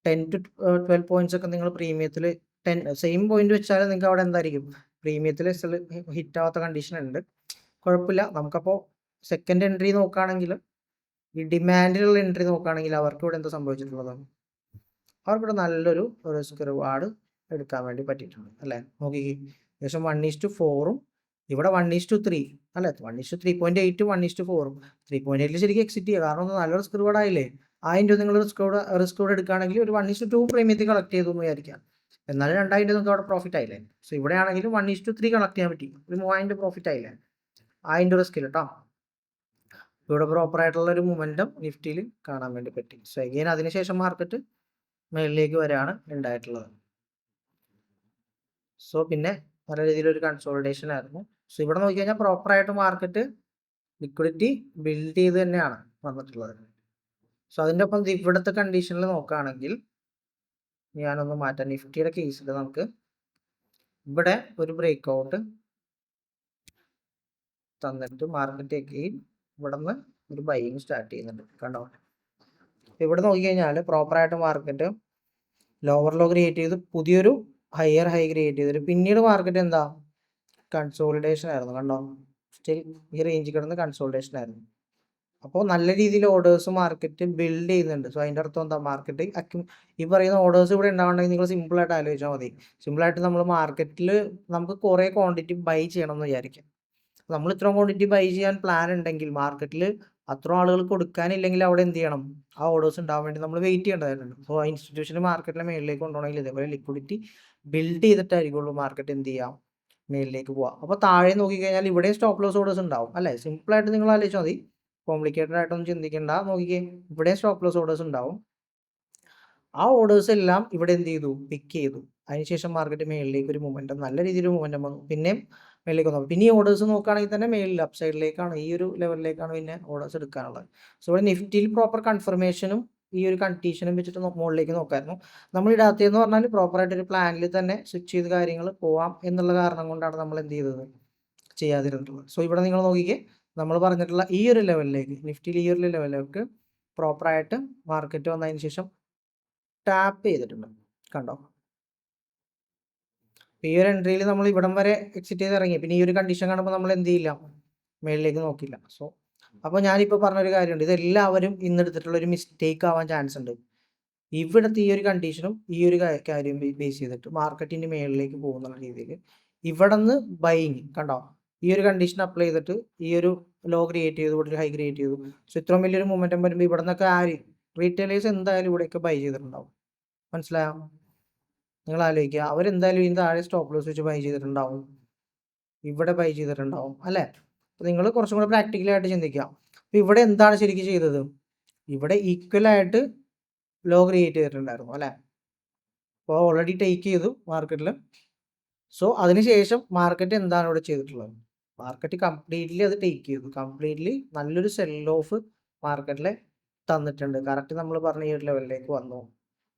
10 to 12 പോയിന്റ്സ് ഒക്കെ നിങ്ങൾ പ്രീമിയത്തിൽ 10 സെയിം പോയിന്റ് വെച്ചാൽ നിങ്ങൾക്ക് അവിടെ എന്തായിരിക്കും പ്രീമിയത്തിൽ ഹിറ്റ് ആവാത്ത കണ്ടീഷൻ ഉണ്ട്. കുഴപ്പമില്ല. നമുക്കപ്പോൾ സെക്കൻഡ് എൻട്രി നോക്കുകയാണെങ്കിൽ, ഈ ഡിമാൻഡിലുള്ള എൻട്രി നോക്കുകയാണെങ്കിൽ അവർക്ക് ഇവിടെ എന്താ സംഭവിച്ചിട്ടുള്ളത്, അവർക്കിവിടെ നല്ലൊരു റിസ്ക് റിവാർഡ് എടുക്കാൻ വേണ്ടി പറ്റിയിട്ടുണ്ട് അല്ലേ. നോക്കി ഏകദേശം 1:4ഉം ഇവിടെ 1:3 അല്ലേ, 1:3.8 1:4ഉം 3.8 ശരിക്കും എക്സിറ്റ് ചെയ്യുക. കാരണം ഒന്ന് നല്ല റിസ്ക് റിവാർഡ് ആയില്ലേ. 1000 രൂപ നിങ്ങൾ റിസ്ക് റിവാർഡ് എടുക്കുകയാണെങ്കിൽ ഒരു 1:2 പ്രീമിയത്തിൽ കളക്ട് ചെയ്തു എന്ന് വിചാരിക്കാം. എന്നാലും 2000 നിങ്ങൾക്ക് അവിടെ പ്രോഫിറ്റ് ആയില്ലേ. സോ ഇവിടെ ആണെങ്കിലും 1:3 കളക്ട് ചെയ്യാൻ പറ്റി, ഒരു 3000 പ്രോഫിറ്റ് ആയില്ലേ, 1000 റിസ്കിൽ കേട്ടോ. ഇവിടെ പ്രോപ്പറായിട്ടുള്ള ഒരു മൊമെന്റം നിഫ്റ്റിയിൽ കാണാൻ വേണ്ടി പറ്റി. സോ അഗെയിൻ അതിനുശേഷം മാർക്കറ്റ് മേളിലേക്ക് വരാണ് ഉണ്ടായിട്ടുള്ളത്. സോ പിന്നെ നല്ല രീതിയിലൊരു കൺസോളിഡേഷൻ ആയിരുന്നു. സോ ഇവിടെ നോക്കി കഴിഞ്ഞാൽ പ്രോപ്പറായിട്ട് മാർക്കറ്റ് ലിക്വിഡിറ്റി ബിൽഡ് ചെയ്ത് തന്നെയാണ് വന്നിട്ടുള്ളത്. സോ അതിൻ്റെ ഒപ്പം ഇവിടുത്തെ കണ്ടീഷനിൽ നോക്കുകയാണെങ്കിൽ ഞാനൊന്ന് മാറ്റാം. നിഫ്റ്റിയുടെ കേസിൽ നമുക്ക് ഇവിടെ ഒരു ബ്രേക്ക് ഔട്ട് തന്നിട്ട് മാർക്കറ്റേക്ക് ഇവിടെ നിന്ന് ഒരു ബൈയിങ് സ്റ്റാർട്ട് ചെയ്യുന്നുണ്ട് കണ്ടോ. ഇവിടെ നോക്കിക്കഴിഞ്ഞാൽ പ്രോപ്പറായിട്ട് മാർക്കറ്റ് ലോവർ ലോ ക്രിയേറ്റ് ചെയ്ത് പുതിയൊരു ഹയർ ഹൈ ക്രിയേറ്റ് ചെയ്തിട്ട് പിന്നീട് മാർക്കറ്റ് എന്താ കൺസോളിഡേഷൻ ആയിരുന്നു കണ്ടോ. സ്റ്റിൽ ഈ റേഞ്ചിൽ കിടന്ന് കൺസോളിഡേഷൻ ആയിരുന്നു. അപ്പോൾ നല്ല രീതിയിൽ ഓർഡേഴ്സ് മാർക്കറ്റ് ബിൽഡ് ചെയ്യുന്നുണ്ട്. സോ അതിൻ്റെ അർത്ഥം എന്താ, മാർക്കറ്റ് ഈ പറയുന്ന ഓർഡേഴ്സ് ഇവിടെ ഉണ്ടാവണമെങ്കിൽ നിങ്ങൾ സിമ്പിളായിട്ട് ആലോചിച്ചാൽ മതി. സിമ്പിളായിട്ട് നമ്മൾ മാർക്കറ്റിൽ നമുക്ക് കുറേ ക്വാണ്ടിറ്റി ബൈ ചെയ്യണം എന്ന് വിചാരിക്കാം. നമ്മൾ ഇത്രയും ക്വാണ്ടിറ്റി ബൈ ചെയ്യാൻ പ്ലാൻ ഉണ്ടെങ്കിൽ മാർക്കറ്റിൽ അത്ര ആളുകൾ കൊടുക്കാനില്ലെങ്കിൽ അവിടെ എന്ത് ചെയ്യണം, ആ ഓർഡേഴ്സ് ഉണ്ടാവാൻ വേണ്ടി നമ്മൾ വെയിറ്റ് ചെയ്യേണ്ടതായിട്ടുണ്ട്. സോ ആ ഇൻസ്റ്റിറ്റ്യൂഷന് മാർക്കറ്റിലെ മേളിലേക്ക് കൊണ്ടുപോകണമെങ്കിൽ ഇതേപോലെ ലിക്വിഡിറ്റി ബിൽഡ് ചെയ്തിട്ടായിരിക്കുള്ളൂ മാർക്കറ്റ് എന്ത് ചെയ്യാം, മേളിലേക്ക് പോവാം. അപ്പോൾ താഴെ നോക്കിക്കഴിഞ്ഞാൽ ഇവിടെ സ്റ്റോപ്പ് ലോസ് ഓർഡേഴ്സ് ഉണ്ടാവും അല്ലേ. സിമ്പിളായിട്ട് നിങ്ങൾ ആലോചിച്ചാൽ മതി, കോംപ്ലിക്കേറ്റഡ് ആയിട്ടൊന്നും ചിന്തിക്കേണ്ട. നോക്കിക്കേ, ഇവിടെ സ്റ്റോപ്പ് ലോസ് ഓർഡേഴ്സ് ഉണ്ടാവും. ആ ഓർഡേഴ്സ് എല്ലാം ഇവിടെ എന്ത് ചെയ്തു, പിക്ക് ചെയ്തു. അതിനുശേഷം മാർക്കറ്റ് മേളിലേക്ക് ഒരു മൊമെന്റം, നല്ല രീതിയിൽ മൊമെന്റം വന്നു, പിന്നെയും മേളിലേക്ക് വന്നു. പിന്നെ ഈ ഓർഡേഴ്സ് നോക്കുകയാണെങ്കിൽ തന്നെ മേളിൽ അപ്പ് സൈഡിലേക്കാണ്, ഈ ഒരു ലെവലിലേക്കാണ് പിന്നെ ഓർഡേഴ്സ് എടുക്കാനുള്ളത്. സോ ഇവിടെ നിഫ്റ്റിയിൽ പ്രോപ്പർ കൺഫർമേഷനും ഈ ഒരു കണ്ടീഷനും വെച്ചിട്ട് മുകളിലേക്ക് നോക്കായിരുന്നു. നമ്മൾ ഇടാത്തതെന്ന് പറഞ്ഞാൽ പ്രോപ്പറായിട്ട് ഒരു പ്ലാനിൽ തന്നെ സ്വിച്ച് ചെയ്ത് കാര്യങ്ങൾ പോവാം എന്നുള്ള കാരണം കൊണ്ടാണ് നമ്മൾ എന്ത് ചെയ്തത്, ചെയ്യാതിരുന്നിട്ടുള്ളത്. സോ ഇവിടെ നിങ്ങൾ നോക്കിക്കേ, നമ്മൾ പറഞ്ഞിട്ടുള്ള ഈ ഒരു ലെവലിലേക്ക് നിഫ്റ്റിയിൽ ഈ ഒരു ലെവലിലേക്ക് പ്രോപ്പറായിട്ട് മാർക്കറ്റ് വന്നതിന് ശേഷം ടാപ്പ് ചെയ്തിട്ടുണ്ട് കണ്ടോ. ഈ ഒരു എൻട്രിയിൽ നമ്മൾ ഇവിടം വരെ എക്സിറ്റ് ചെയ്ത് ഇറങ്ങി. പിന്നെ ഈ ഒരു കണ്ടീഷൻ കാണുമ്പോൾ നമ്മൾ എന്ത് ചെയ്യില്ല, മേളിലേക്ക് നോക്കില്ല. സോ അപ്പോൾ ഞാനിപ്പോൾ പറഞ്ഞൊരു കാര്യമുണ്ട്, ഇതെല്ലാവരും ഇന്നെടുത്തിട്ടുള്ള ഒരു മിസ്റ്റേക്ക് ആവാൻ ചാൻസ് ഉണ്ട്. ഇവിടുത്തെ ഈ ഒരു കണ്ടീഷനും ഈ ഒരു കാര്യം ബേസ് ചെയ്തിട്ട് മാർക്കറ്റിൻ്റെ മേളിലേക്ക് പോകുന്ന രീതിയിൽ ഇവിടെ നിന്ന് ബൈയിങ് കണ്ടോ, ഈ ഒരു കണ്ടീഷൻ അപ്ലൈ ചെയ്തിട്ട് ഈ ഒരു ലോ ക്രിയേറ്റ് ചെയ്തു, ഇവിടെ ഒരു ഹൈ ക്രിയേറ്റ് ചെയ്തു. സോ ഇത്രയും വലിയൊരു മൊമെൻറ്റം വരുമ്പോൾ ഇവിടെ നിന്നൊക്കെ ആര് റീറ്റെയിലേഴ്സ് എന്തായാലും ഇവിടെയൊക്കെ ബൈ ചെയ്തിട്ടുണ്ടാവും. മനസ്സിലായോ? നിങ്ങൾ ആലോചിക്കുക, അവരെന്തായാലും ഇതിന് താഴെ സ്റ്റോപ്പ് ലോസ് വെച്ച് ബൈ ചെയ്തിട്ടുണ്ടാവും, ഇവിടെ ബൈ ചെയ്തിട്ടുണ്ടാവും അല്ലേ? അപ്പോൾ നിങ്ങൾ കുറച്ചും കൂടെ പ്രാക്ടിക്കലായിട്ട് ചിന്തിക്കുക. അപ്പോൾ ഇവിടെ എന്താണ് ശരിക്കും ചെയ്തത്? ഇവിടെ ഈക്വലായിട്ട് ലോ ക്രിയേറ്റ് ചെയ്തിട്ടുണ്ടായിരുന്നു അല്ലേ? അപ്പോൾ ഓൾറെഡി ടേക്ക് ചെയ്തു മാർക്കറ്റിൽ. സോ അതിനുശേഷം മാർക്കറ്റ് എന്താണ് ഇവിടെ ചെയ്തിട്ടുള്ളത്? മാർക്കറ്റ് കംപ്ലീറ്റ്ലി അത് ടേക്ക് ചെയ്തു, കംപ്ലീറ്റ്ലി നല്ലൊരു സെൽ ഓഫ് മാർക്കറ്റിൽ തന്നിട്ടുണ്ട്. കറക്റ്റ് നമ്മൾ പറഞ്ഞ ഈ ഒരു ലെവലിലേക്ക് വന്നു.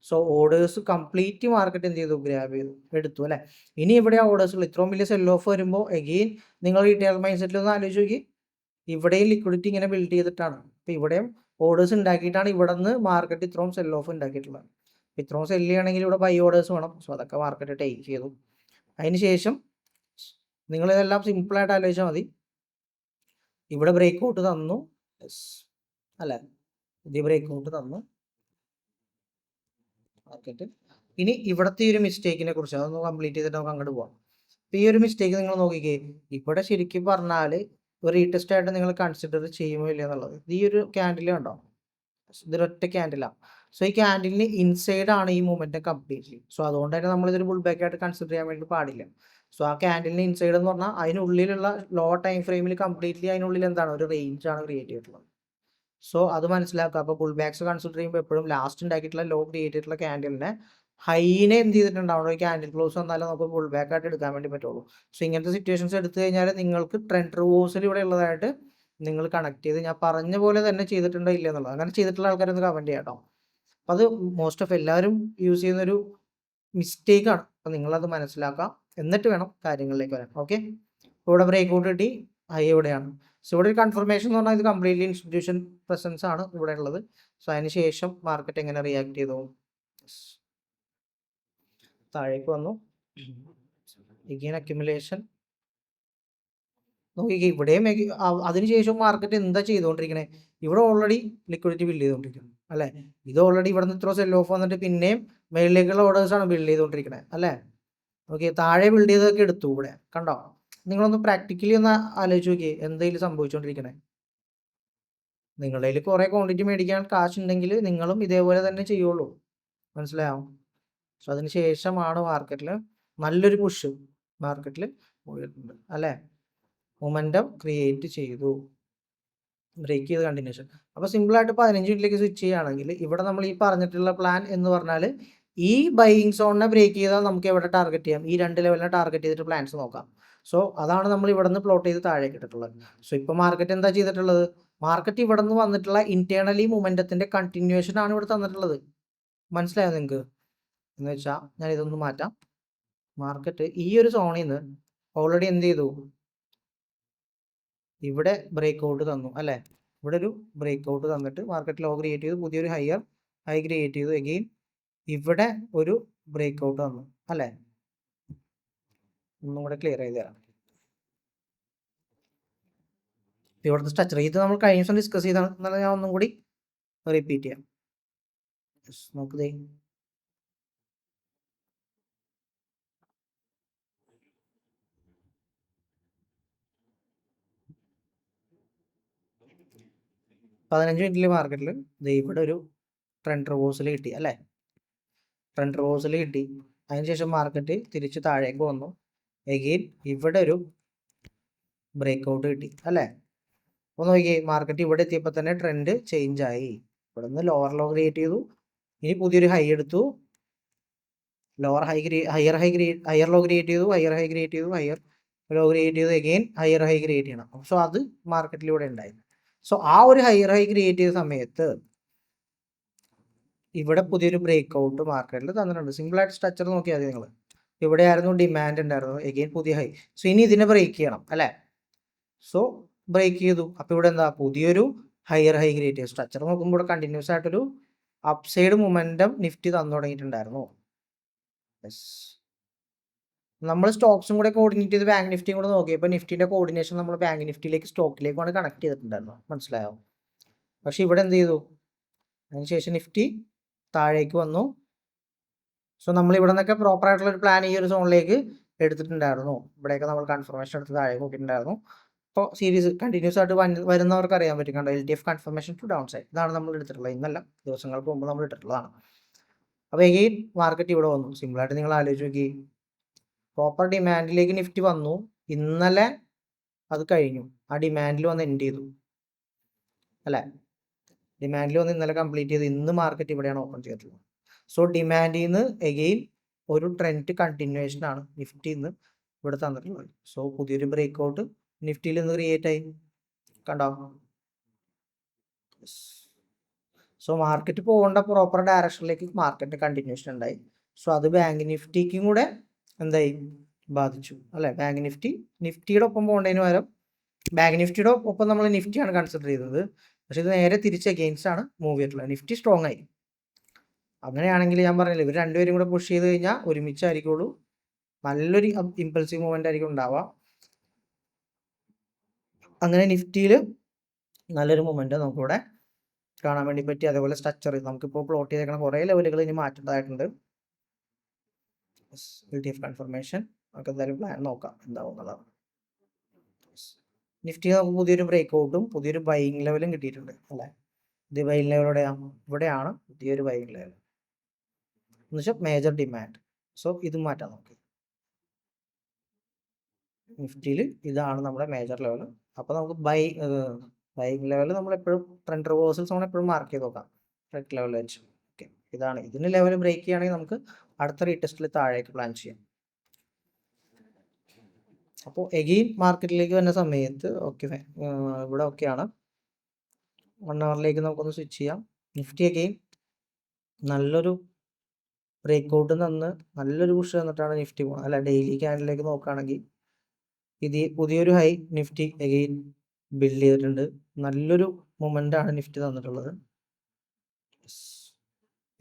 സോ ഓർഡേഴ്സ് കംപ്ലീറ്റ് മാർക്കറ്റ് എന്ത് ചെയ്തു? ഗ്രാബ് ചെയ്തു, എടുത്തു അല്ലേ? ഇനി ഇവിടെ ഓർഡേഴ്സുകൾ ഇത്രയും വലിയ സെൽ ഓഫ് വരുമ്പോൾ എഗെയിൻ നിങ്ങൾ റീറ്റെയിൽ മൈൻഡ് സെറ്റിൽ ഒന്ന് ആലോചിച്ച് നോക്കി. ഇവിടെയും ലിക്വിഡിറ്റി ഇങ്ങനെ ബിൽഡ് ചെയ്തിട്ടാണ്, അപ്പോൾ ഇവിടെയും ഓർഡേഴ്സ് ഉണ്ടാക്കിയിട്ടാണ് ഇവിടെ നിന്ന് മാർക്കറ്റ് ഇത്രയും സെൽ ഓഫ് ഉണ്ടാക്കിയിട്ടുള്ളത്. ഇത്രയും സെല്ല് ചെയ്യണമെങ്കിൽ ഇവിടെ ബൈ ഓർഡേഴ്സ് വേണം. സോ അതൊക്കെ മാർക്കറ്റ് ടേക്ക് ചെയ്തു. അതിന് ശേഷം നിങ്ങളിതെല്ലാം സിമ്പിളായിട്ട് ആലോചിച്ചാൽ മതി. ഇവിടെ ബ്രേക്ക് ഔട്ട് തന്നു അല്ലേ? ഇത് ബ്രേക്ക് ഔട്ട് തന്നു മാർക്കറ്റ്. ഇനി ഇവിടുത്തെ ഈ ഒരു മിസ്റ്റേക്കിനെ കുറിച്ച് അതൊന്ന് കംപ്ലീറ്റ് ചെയ്തിട്ട് നമുക്ക് അങ്ങോട്ട് പോകാം. അപ്പോൾ ഈ ഒരു മിസ്റ്റേക്ക് നിങ്ങൾ നോക്കിക്കേ, ഇവിടെ ശരിക്കും പറഞ്ഞാൽ ഒരു റീടെസ്റ്റ് ആയിട്ട് നിങ്ങൾ കൺസിഡർ ചെയ്യുമോ ഇല്ല എന്നുള്ളത്. ഈ ഒരു ക്യാൻഡിൽ കണ്ടോ, ഇതൊരൊറ്റ ക്യാൻഡിലാണ്. സോ ഈ ക്യാൻഡിലിന് ഇൻസൈഡ് ആണ് ഈ മൂവ്മെന്റ് കംപ്ലീറ്റ്ലി. സോ അതുകൊണ്ട് തന്നെ നമ്മൾ ഇതൊരു ബുൾ ബാക്ക് ആയിട്ട് കൺസിഡർ ചെയ്യാൻ വേണ്ടി പാടില്ല. സോ ആ ക്യാൻഡിലിന് ഇൻസൈഡ് എന്ന് പറഞ്ഞാൽ അതിനുള്ളിലുള്ള ലോ ടൈം ഫ്രെയിമിൽ കംപ്ലീറ്റ്ലി അതിനുള്ളിൽ എന്താണ് ഒരു റേഞ്ച് ആണ് ക്രിയേറ്റ് ചെയ്തിട്ടുള്ളത്. സോ അത് മനസ്സിലാക്കുക. അപ്പോൾ ബുൾ ബാക്സ് കൺസിഡർ ചെയ്യുമ്പോൾ എപ്പോഴും ലാസ്റ്റ് ഉണ്ടാക്കിയിട്ടുള്ള ലോ ക്രിയേറ്റ് ചെയ്തിട്ടുള്ള ക്യാൻഡിലിനെ ഹൈനെ എന്ത് ചെയ്തിട്ടുണ്ടാവണം, ഒരു ക്യാൻഡിൽ ക്ലോസ് വന്നാലും നമുക്ക് ബുൾ ബാക്ക് ആയിട്ട് എടുക്കാൻ വേണ്ടി പറ്റുള്ളൂ. സോ ഇങ്ങനത്തെ സിറ്റുവേഷൻസ് എടുത്തു കഴിഞ്ഞാൽ നിങ്ങൾക്ക് ട്രെൻഡ് റിവേഴ്സൽ ഇവിടെ ഉള്ളതായിട്ട് നിങ്ങൾ കണക്ട് ചെയ്ത് ഞാൻ പറഞ്ഞ പോലെ തന്നെ ചെയ്തിട്ടുണ്ടോ ഇല്ല എന്നുള്ളത്. അങ്ങനെ ചെയ്തിട്ടുള്ള ആൾക്കാരൊന്ന് കമൻറ്റ് ചെയ്യാം കേട്ടോ. അപ്പോൾ അത് മോസ്റ്റ് ഓഫ് എല്ലാവരും യൂസ് ചെയ്യുന്നൊരു മിസ്റ്റേക്കാണ്. അപ്പോൾ നിങ്ങളത് മനസ്സിലാക്കാം, എന്നിട്ട് വേണം കാര്യങ്ങളിലേക്ക് വരാൻ. ഓക്കെ, ഇവിടെ ബ്രേക്ക് ഔട്ട് കിട്ടി, ഹൈ എവിടെയാണ്? സോ ഇവിടെ ഒരു കൺഫർമേഷൻ എന്ന് പറഞ്ഞാൽ ഇത് കംപ്ലീറ്റ്ലി ഇൻസ്റ്റിറ്റ്യൂഷൻ പ്രസൻസ് ആണ് ഇവിടെ ഉള്ളത്. സോ അതിന് ശേഷം മാർക്കറ്റ് എങ്ങനെ റിയാക്ട് ചെയ്തു? താഴേക്ക് വന്നു, എഗെയിൻ അക്യുമുലേഷൻ നോക്കിക്കേ. ഇവിടെയും അതിനുശേഷം മാർക്കറ്റ് എന്താ ചെയ്തുകൊണ്ടിരിക്കണേ? ഇവിടെ ഓൾറെഡി ലിക്വിഡിറ്റി ബിൽഡ് ചെയ്തുകൊണ്ടിരിക്കുന്നത് അല്ലേ? ഇത് ഓൾറെഡി ഇവിടെ നിന്ന് ഇത്ര സെൽ ഓഫ് വന്നിട്ട് പിന്നെയും മേളിലേക്കുള്ള ഓർഡേഴ്സാണ് ബിൽഡ് ചെയ്തുകൊണ്ടിരിക്കണേ അല്ലേ? ഓക്കെ, താഴെ ബിൽഡ് ചെയ്തൊക്കെ എടുത്തു ഇവിടെ കണ്ടോ? നിങ്ങളൊന്ന് പ്രാക്ടിക്കലി ഒന്ന് ആലോചിച്ച് നോക്കിയേ എന്തെങ്കിലും സംഭവിച്ചുകൊണ്ടിരിക്കണേ. നിങ്ങളുടെ കയ്യിൽ കുറേ ക്വാണ്ടിറ്റി മേടിക്കാൻ കാശ് ഉണ്ടെങ്കിൽ നിങ്ങളും ഇതേപോലെ തന്നെ ചെയ്യുള്ളൂ. മനസ്സിലായോ? സോ അതിന് ശേഷമാണ് മാർക്കറ്റിൽ നല്ലൊരു പുഷ് മാർക്കറ്റിൽ പോയിട്ടുണ്ട് അല്ലേ? മൊമെൻറ്റം ക്രിയേറ്റ് ചെയ്തു, ബ്രേക്ക് ചെയ്ത് കണ്ടിന്യൂഷൻ. അപ്പോൾ സിമ്പിളായിട്ട് 15 മിനിറ്റിലേക്ക് സ്വിച്ച് ചെയ്യുകയാണെങ്കിൽ ഇവിടെ നമ്മൾ ഈ പറഞ്ഞിട്ടുള്ള പ്ലാൻ എന്ന് പറഞ്ഞാൽ ഈ ബൈയിങ് സോണിനെ ബ്രേക്ക് ചെയ്താൽ നമുക്ക് എവിടെ ടാർഗറ്റ് ചെയ്യാം? ഈ 2 ലെവലിനെ ടാർഗറ്റ് ചെയ്തിട്ട് പ്ലാൻസ് നോക്കാം. സോ അതാണ് നമ്മൾ ഇവിടെ നിന്ന് പ്ലോട്ട് ചെയ്ത് താഴേക്ക് ഇട്ടിട്ടുള്ളത്. സോ ഇപ്പോൾ മാർക്കറ്റ് എന്താ ചെയ്തിട്ടുള്ളത്? മാർക്കറ്റ് ഇവിടെ നിന്ന് വന്നിട്ടുള്ള ഇന്റേണലി മൊമെൻറ്റത്തിൻ്റെ കണ്ടിന്യൂഷൻ ആണ് ഇവിടെ തന്നിട്ടുള്ളത്. മനസ്സിലായോ നിങ്ങൾക്ക്? എന്ന് വെച്ചാൽ ഞാൻ ഇതൊന്ന് മാറ്റാം. മാർക്കറ്റ് ഈ ഒരു സോണിൽ നിന്ന് ഓൾറെഡി എന്ത് ചെയ്തു? ഇവിടെ ബ്രേക്ക് ഔട്ട് തന്നു അല്ലേ? ഇവിടെ ഒരു ബ്രേക്ക് ഔട്ട് തന്നിട്ട് മാർക്കറ്റ് ലോ ക്രിയേറ്റ് ചെയ്തു, പുതിയൊരു ഹൈ ക്രിയേറ്റ് ചെയ്തു. എഗെയിൻ ഇവിടെ ഒരു ബ്രേക്ക് ഔട്ട് തന്നു അല്ലേ? ഒന്നും കൂടെ ക്ലിയർ ചെയ്ത് തരാം. ഇവിടുത്തെ സ്ട്രക്ചർ ഇത് നമ്മൾ കഴിഞ്ഞ ദിവസം ഡിസ്കസ് ചെയ്താണ്, എന്നാലും ഞാൻ ഒന്നും കൂടി റിപ്പീറ്റ് ചെയ്യാം. നോക്കതേ, പതിനഞ്ച് മിനിറ്റിൽ മാർക്കറ്റിൽ ഇവിടെ ഒരു ട്രെൻഡ് റിവേഴ്സൽ കിട്ടി അല്ലേ? ട്രെൻഡ് റിവേഴ്സൽ കിട്ടി. അതിനുശേഷം മാർക്കറ്റ് തിരിച്ച് താഴേക്ക് വന്നു. എഗെയിൻ ഇവിടെ ഒരു ബ്രേക്ക് ഔട്ട് കിട്ടി അല്ലേ? അപ്പോൾ നോക്കിയേ, മാർക്കറ്റ് ഇവിടെ എത്തിയപ്പോൾ തന്നെ ട്രെൻഡ് ചേഞ്ച് ആയി. ഇവിടെ നിന്ന് ലോവർ ലോ ക്രിയേറ്റ് ചെയ്തു, ഇനി പുതിയൊരു ഹൈ എടുത്തു, ഹയർ ലോ ക്രിയേറ്റ് ചെയ്തു, ഹയർ ഹൈ ക്രിയേറ്റ് ചെയ്തു, ഹയർ ലോ ക്രിയേറ്റ് ചെയ്തു, എഗെയിൻ ഹയർ ഹൈ ക്രിയേറ്റ് ചെയ്യണം. സോ അത് മാർക്കറ്റിലൂടെ ഉണ്ടായി. സോ ആ ഒരു ഹയർ ഹൈ ക്രിയേറ്റ് ചെയ്ത സമയത്ത് ഇവിടെ പുതിയൊരു ബ്രേക്ക് ഔട്ട് മാർക്കറ്റിൽ തന്നിട്ടുണ്ട്. സിമ്പിളായിട്ട് സ്ട്രക്ചർ നോക്കിയാൽ മതി നിങ്ങൾ. ഇവിടെ ആയിരുന്നു ഡിമാൻഡ് ഉണ്ടായിരുന്നു, എഗെയിൻ പുതിയ ഹൈ. സോ ഇനി ഇതിനെ ബ്രേക്ക് ചെയ്യണം അല്ലേ? സോ ബ്രേക്ക് ചെയ്തു. അപ്പോൾ ഇവിടെ എന്താ? പുതിയൊരു ഹയർ ഹൈ ക്രിയേറ്റ് ചെയ്തു. സ്ട്രക്ചർ നോക്കുമ്പോൾ ഇവിടെ കണ്ടിന്യൂസ് ആയിട്ടൊരു അപ്സൈഡ് മൊമെൻറ്റം നിഫ്റ്റി തന്നു തുടങ്ങിയിട്ടുണ്ടായിരുന്നു. നമ്മൾ സ്റ്റോക്സും കൂടെ കോർഡിനേറ്റ് ചെയ്ത് ബാങ്ക് നിഫ്റ്റിയും കൂടെ നോക്കിയപ്പോൾ നിഫ്റ്റിയുടെ കോർഡിനേഷൻ നമ്മൾ ബാങ്ക് നിഫ്റ്റിയിലേക്ക് സ്റ്റോക്കിലേക്കാണ് കണക്ട് ചെയ്തിട്ടുണ്ടായിരുന്നു, മനസ്സിലായോ? പക്ഷെ ഇവിടെ എന്ത് ചെയ്തു, അതിനുശേഷം നിഫ്റ്റി താഴേക്ക് വന്നു. സോ നമ്മൾ ഇവിടെ നിന്നൊക്കെ പ്രോപ്പർ ആയിട്ടുള്ള ഒരു പ്ലാൻ ഈ ഒരു സോണിലേക്ക് എടുത്തിട്ടുണ്ടായിരുന്നു. ഇവിടെയൊക്കെ നമ്മൾ കൺഫർമേഷൻ എടുത്ത് താഴെ നോക്കിയിട്ടുണ്ടായിരുന്നു. ഇപ്പോൾ സീരീസ് കണ്ടിന്യൂസ് ആയിട്ട് വരുന്നവർക്ക് അറിയാൻ പറ്റും, കണ്ടോ, LTF confirmation to down side. ഇതാണ് നമ്മൾ എടുത്തിട്ടുള്ളത്, ഇന്നല്ല ദിവസങ്ങൾക്ക് മുമ്പ് നമ്മൾ ഇട്ടിട്ടുള്ളതാണ്. അപ്പോൾ എഗെയിൻ മാർക്കറ്റ് ഇവിടെ വന്നു. സിമ്പിളായിട്ട് നിങ്ങൾ ആലോചിച്ച് നോക്കി, പ്രോപ്പർ ഡിമാൻഡിലേക്ക് നിഫ്റ്റി വന്നു, ഇന്നലെ അത് കഴിഞ്ഞു, ആ ഡിമാൻഡിൽ വന്ന് എൻഡ് ചെയ്തു അല്ലേ? ഡിമാൻഡിൽ വന്ന് ഇന്നലെ കംപ്ലീറ്റ് ചെയ്ത് ഇന്ന് മാർക്കറ്റ് ഇവിടെയാണ് ഓപ്പൺ ചെയ്തിട്ടുള്ളത്. സോ ഡിമാൻഡിൽ നിന്ന് എഗെയിൻ ഒരു ട്രെൻഡ് കണ്ടിന്യൂവേഷൻ ആണ് നിഫ്റ്റി ഇന്ന് ഇവിടെ തന്നിട്ടുള്ളത്. സോ പുതിയൊരു ബ്രേക്ക് ഔട്ട് നിഫ്റ്റിയിൽ നിന്ന് ക്രിയേറ്റ് ആയി, കണ്ടോ? സോ മാർക്കറ്റ് പോകേണ്ട പ്രോപ്പർ ഡയറക്ഷനിലേക്ക് മാർക്കറ്റ് കണ്ടിന്യൂഷൻ ഉണ്ടായി. സോ അത് ബാങ്ക് നിഫ്റ്റിക്കും കൂടെ എന്തായി, ബാധിച്ചു അല്ലേ? ബാങ്ക് നിഫ്റ്റിയുടെ ഒപ്പം പോകേണ്ടതിന് പകരം ബാങ്ക് നിഫ്റ്റിയുടെ ഒപ്പം നമ്മൾ നിഫ്റ്റിയാണ് കൺസിഡർ ചെയ്തത്. പക്ഷെ ഇത് നേരെ തിരിച്ച് അഗെയിൻസ്റ്റ് ആണ് മൂവ് ചെയ്തിട്ടുള്ളത്. നിഫ്റ്റി സ്ട്രോങ് ആയി. അങ്ങനെയാണെങ്കിൽ ഞാൻ പറഞ്ഞില്ല, ഇവർ രണ്ടുപേരും കൂടെ പുഷ് ചെയ്ത് കഴിഞ്ഞാൽ ഒരുമിച്ചായിരിക്കുള്ളൂ, നല്ലൊരു ഇമ്പൾസീവ് മൂവ്മെന്റ് ആയിരിക്കും ഉണ്ടാവുക. അങ്ങനെ നിഫ്റ്റിയിൽ നല്ലൊരു മൂവ്മെന്റ് നമുക്കിവിടെ കാണാൻ വേണ്ടി പറ്റി. അതേപോലെ സ്ട്രക്ചർ നമുക്കിപ്പോൾ പ്ലോട്ട് ചെയ്തേക്കുന്ന കുറേ ലെവലുകൾ ഇനി മാറ്റേണ്ടതായിട്ടുണ്ട്. LTF കൺഫർമേഷൻ നമുക്ക് എന്തായാലും പ്ലാൻ നോക്കാം എന്താവും എന്നുള്ളതാണ്. നിഫ്റ്റി നമുക്ക് പുതിയൊരു ബ്രേക്ക് ഔട്ടും പുതിയൊരു ബൈയിങ് ലെവലും കിട്ടിയിട്ടുണ്ട് അല്ലേ? ഇത് ബൈയിങ് ലെവൽ ഇവിടെയാണ് പുതിയൊരു ബൈയിങ് ലെവൽ എന്ന് വെച്ചാൽ മേജർ ഡിമാൻഡ്. സോ ഇത് മാറ്റാം നമുക്ക്. നിഫ്റ്റിയിൽ ഇതാണ് നമ്മുടെ മേജർ ലെവൽ. അപ്പോൾ നമുക്ക് ബൈയിങ് ലെവൽ നമ്മൾ എപ്പോഴും ട്രെൻഡ് റിവേഴ്സൽ സോൺ എപ്പോഴും മാർക്ക് ചെയ്ത് നോക്കാം, റെഡ് ലെവൽ വെച്ച്. ഓക്കെ, ഇതാണ്. ഇതിന് ലെവൽ ബ്രേക്ക് ചെയ്യുകയാണെങ്കിൽ നമുക്ക് അടുത്ത റീടെസ്റ്റിൽ താഴേക്ക് പ്ലാൻ ചെയ്യാം. അപ്പോൾ എഗെയിൻ മാർക്കറ്റിലേക്ക് വരുന്ന സമയത്ത് ഓക്കെ, ഇവിടെ ഓക്കെയാണ്. 1 അവറിലേക്ക് നമുക്കൊന്ന് സ്വിച്ച് ചെയ്യാം. നിഫ്റ്റി എഗെയിൻ നല്ലൊരു ബ്രേക്ക് ഔട്ട് തന്ന് നല്ലൊരു പുഷ് തന്നിട്ടാണ് നിഫ്റ്റി പോകുന്നത് അല്ല. ഡെയിലി ക്യാൻഡിലേക്ക് നോക്കുകയാണെങ്കിൽ ഇത് പുതിയൊരു ഹൈ നിഫ്റ്റി എഗെയിൻ ബിൽഡ് ചെയ്തിട്ടുണ്ട്. നല്ലൊരു മൊമെന്റ് ആണ് നിഫ്റ്റി തന്നിട്ടുള്ളത്.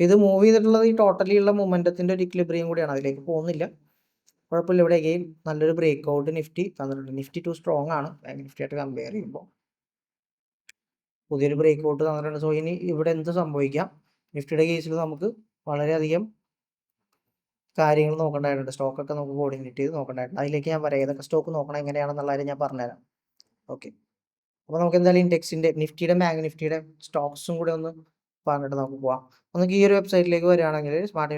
ഇത് മൂവ് ചെയ്തിട്ടുള്ളത് ഈ ടോട്ടലി ഉള്ള മൊമെന്റത്തിന്റെ ഒരു ഇക്വിലിബ്രിയം കൂടിയാണ്, അതിലേക്ക് പോകുന്നില്ല, കുഴപ്പമില്ല. ഇവിടെ എഗെയിൻ നല്ലൊരു ബ്രേക്ക് ഔട്ട് നിഫ്റ്റി തന്നിട്ടുണ്ട്. നിഫ്റ്റി ടു സ്ട്രോങ് ആണ് ബാങ്ക് നിഫ്റ്റി ആയിട്ട് കമ്പയർ ചെയ്യുമ്പോൾ. പുതിയൊരു ബ്രേക്ക് ഔട്ട് തന്നിട്ടുണ്ട്. സോ ഇനി ഇവിടെ എന്ത് സംഭവിക്കാം, നിഫ്റ്റിയുടെ കേസിൽ നമുക്ക് വളരെയധികം കാര്യങ്ങൾ നോക്കേണ്ടതായിട്ടുണ്ട്. സ്റ്റോക്കൊക്കെ നമുക്ക് കോർഡിനേറ്റ് ചെയ്ത് നോക്കേണ്ടതായിട്ടുണ്ട്. അതിലേക്ക് ഞാൻ പറയാം ഏതൊക്കെ സ്റ്റോക്ക് നോക്കണം എങ്ങനെയാണെന്നുള്ള കാര്യം ഞാൻ പറഞ്ഞുതരാം. ഓക്കെ, അപ്പോൾ നമുക്ക് എന്തായാലും ഇൻഡെക്സിൻ്റെ നിഫ്റ്റിയുടെ ബാങ്ക് നിഫ്റ്റിയുടെ സ്റ്റോക്സും കൂടെ ഒന്ന് പറഞ്ഞിട്ട് നമുക്ക് പോവാം. നമുക്ക് ഈ ഒരു വെബ്സൈറ്റിലേക്ക് വരികയാണെങ്കിൽ സ്മാർട്ട്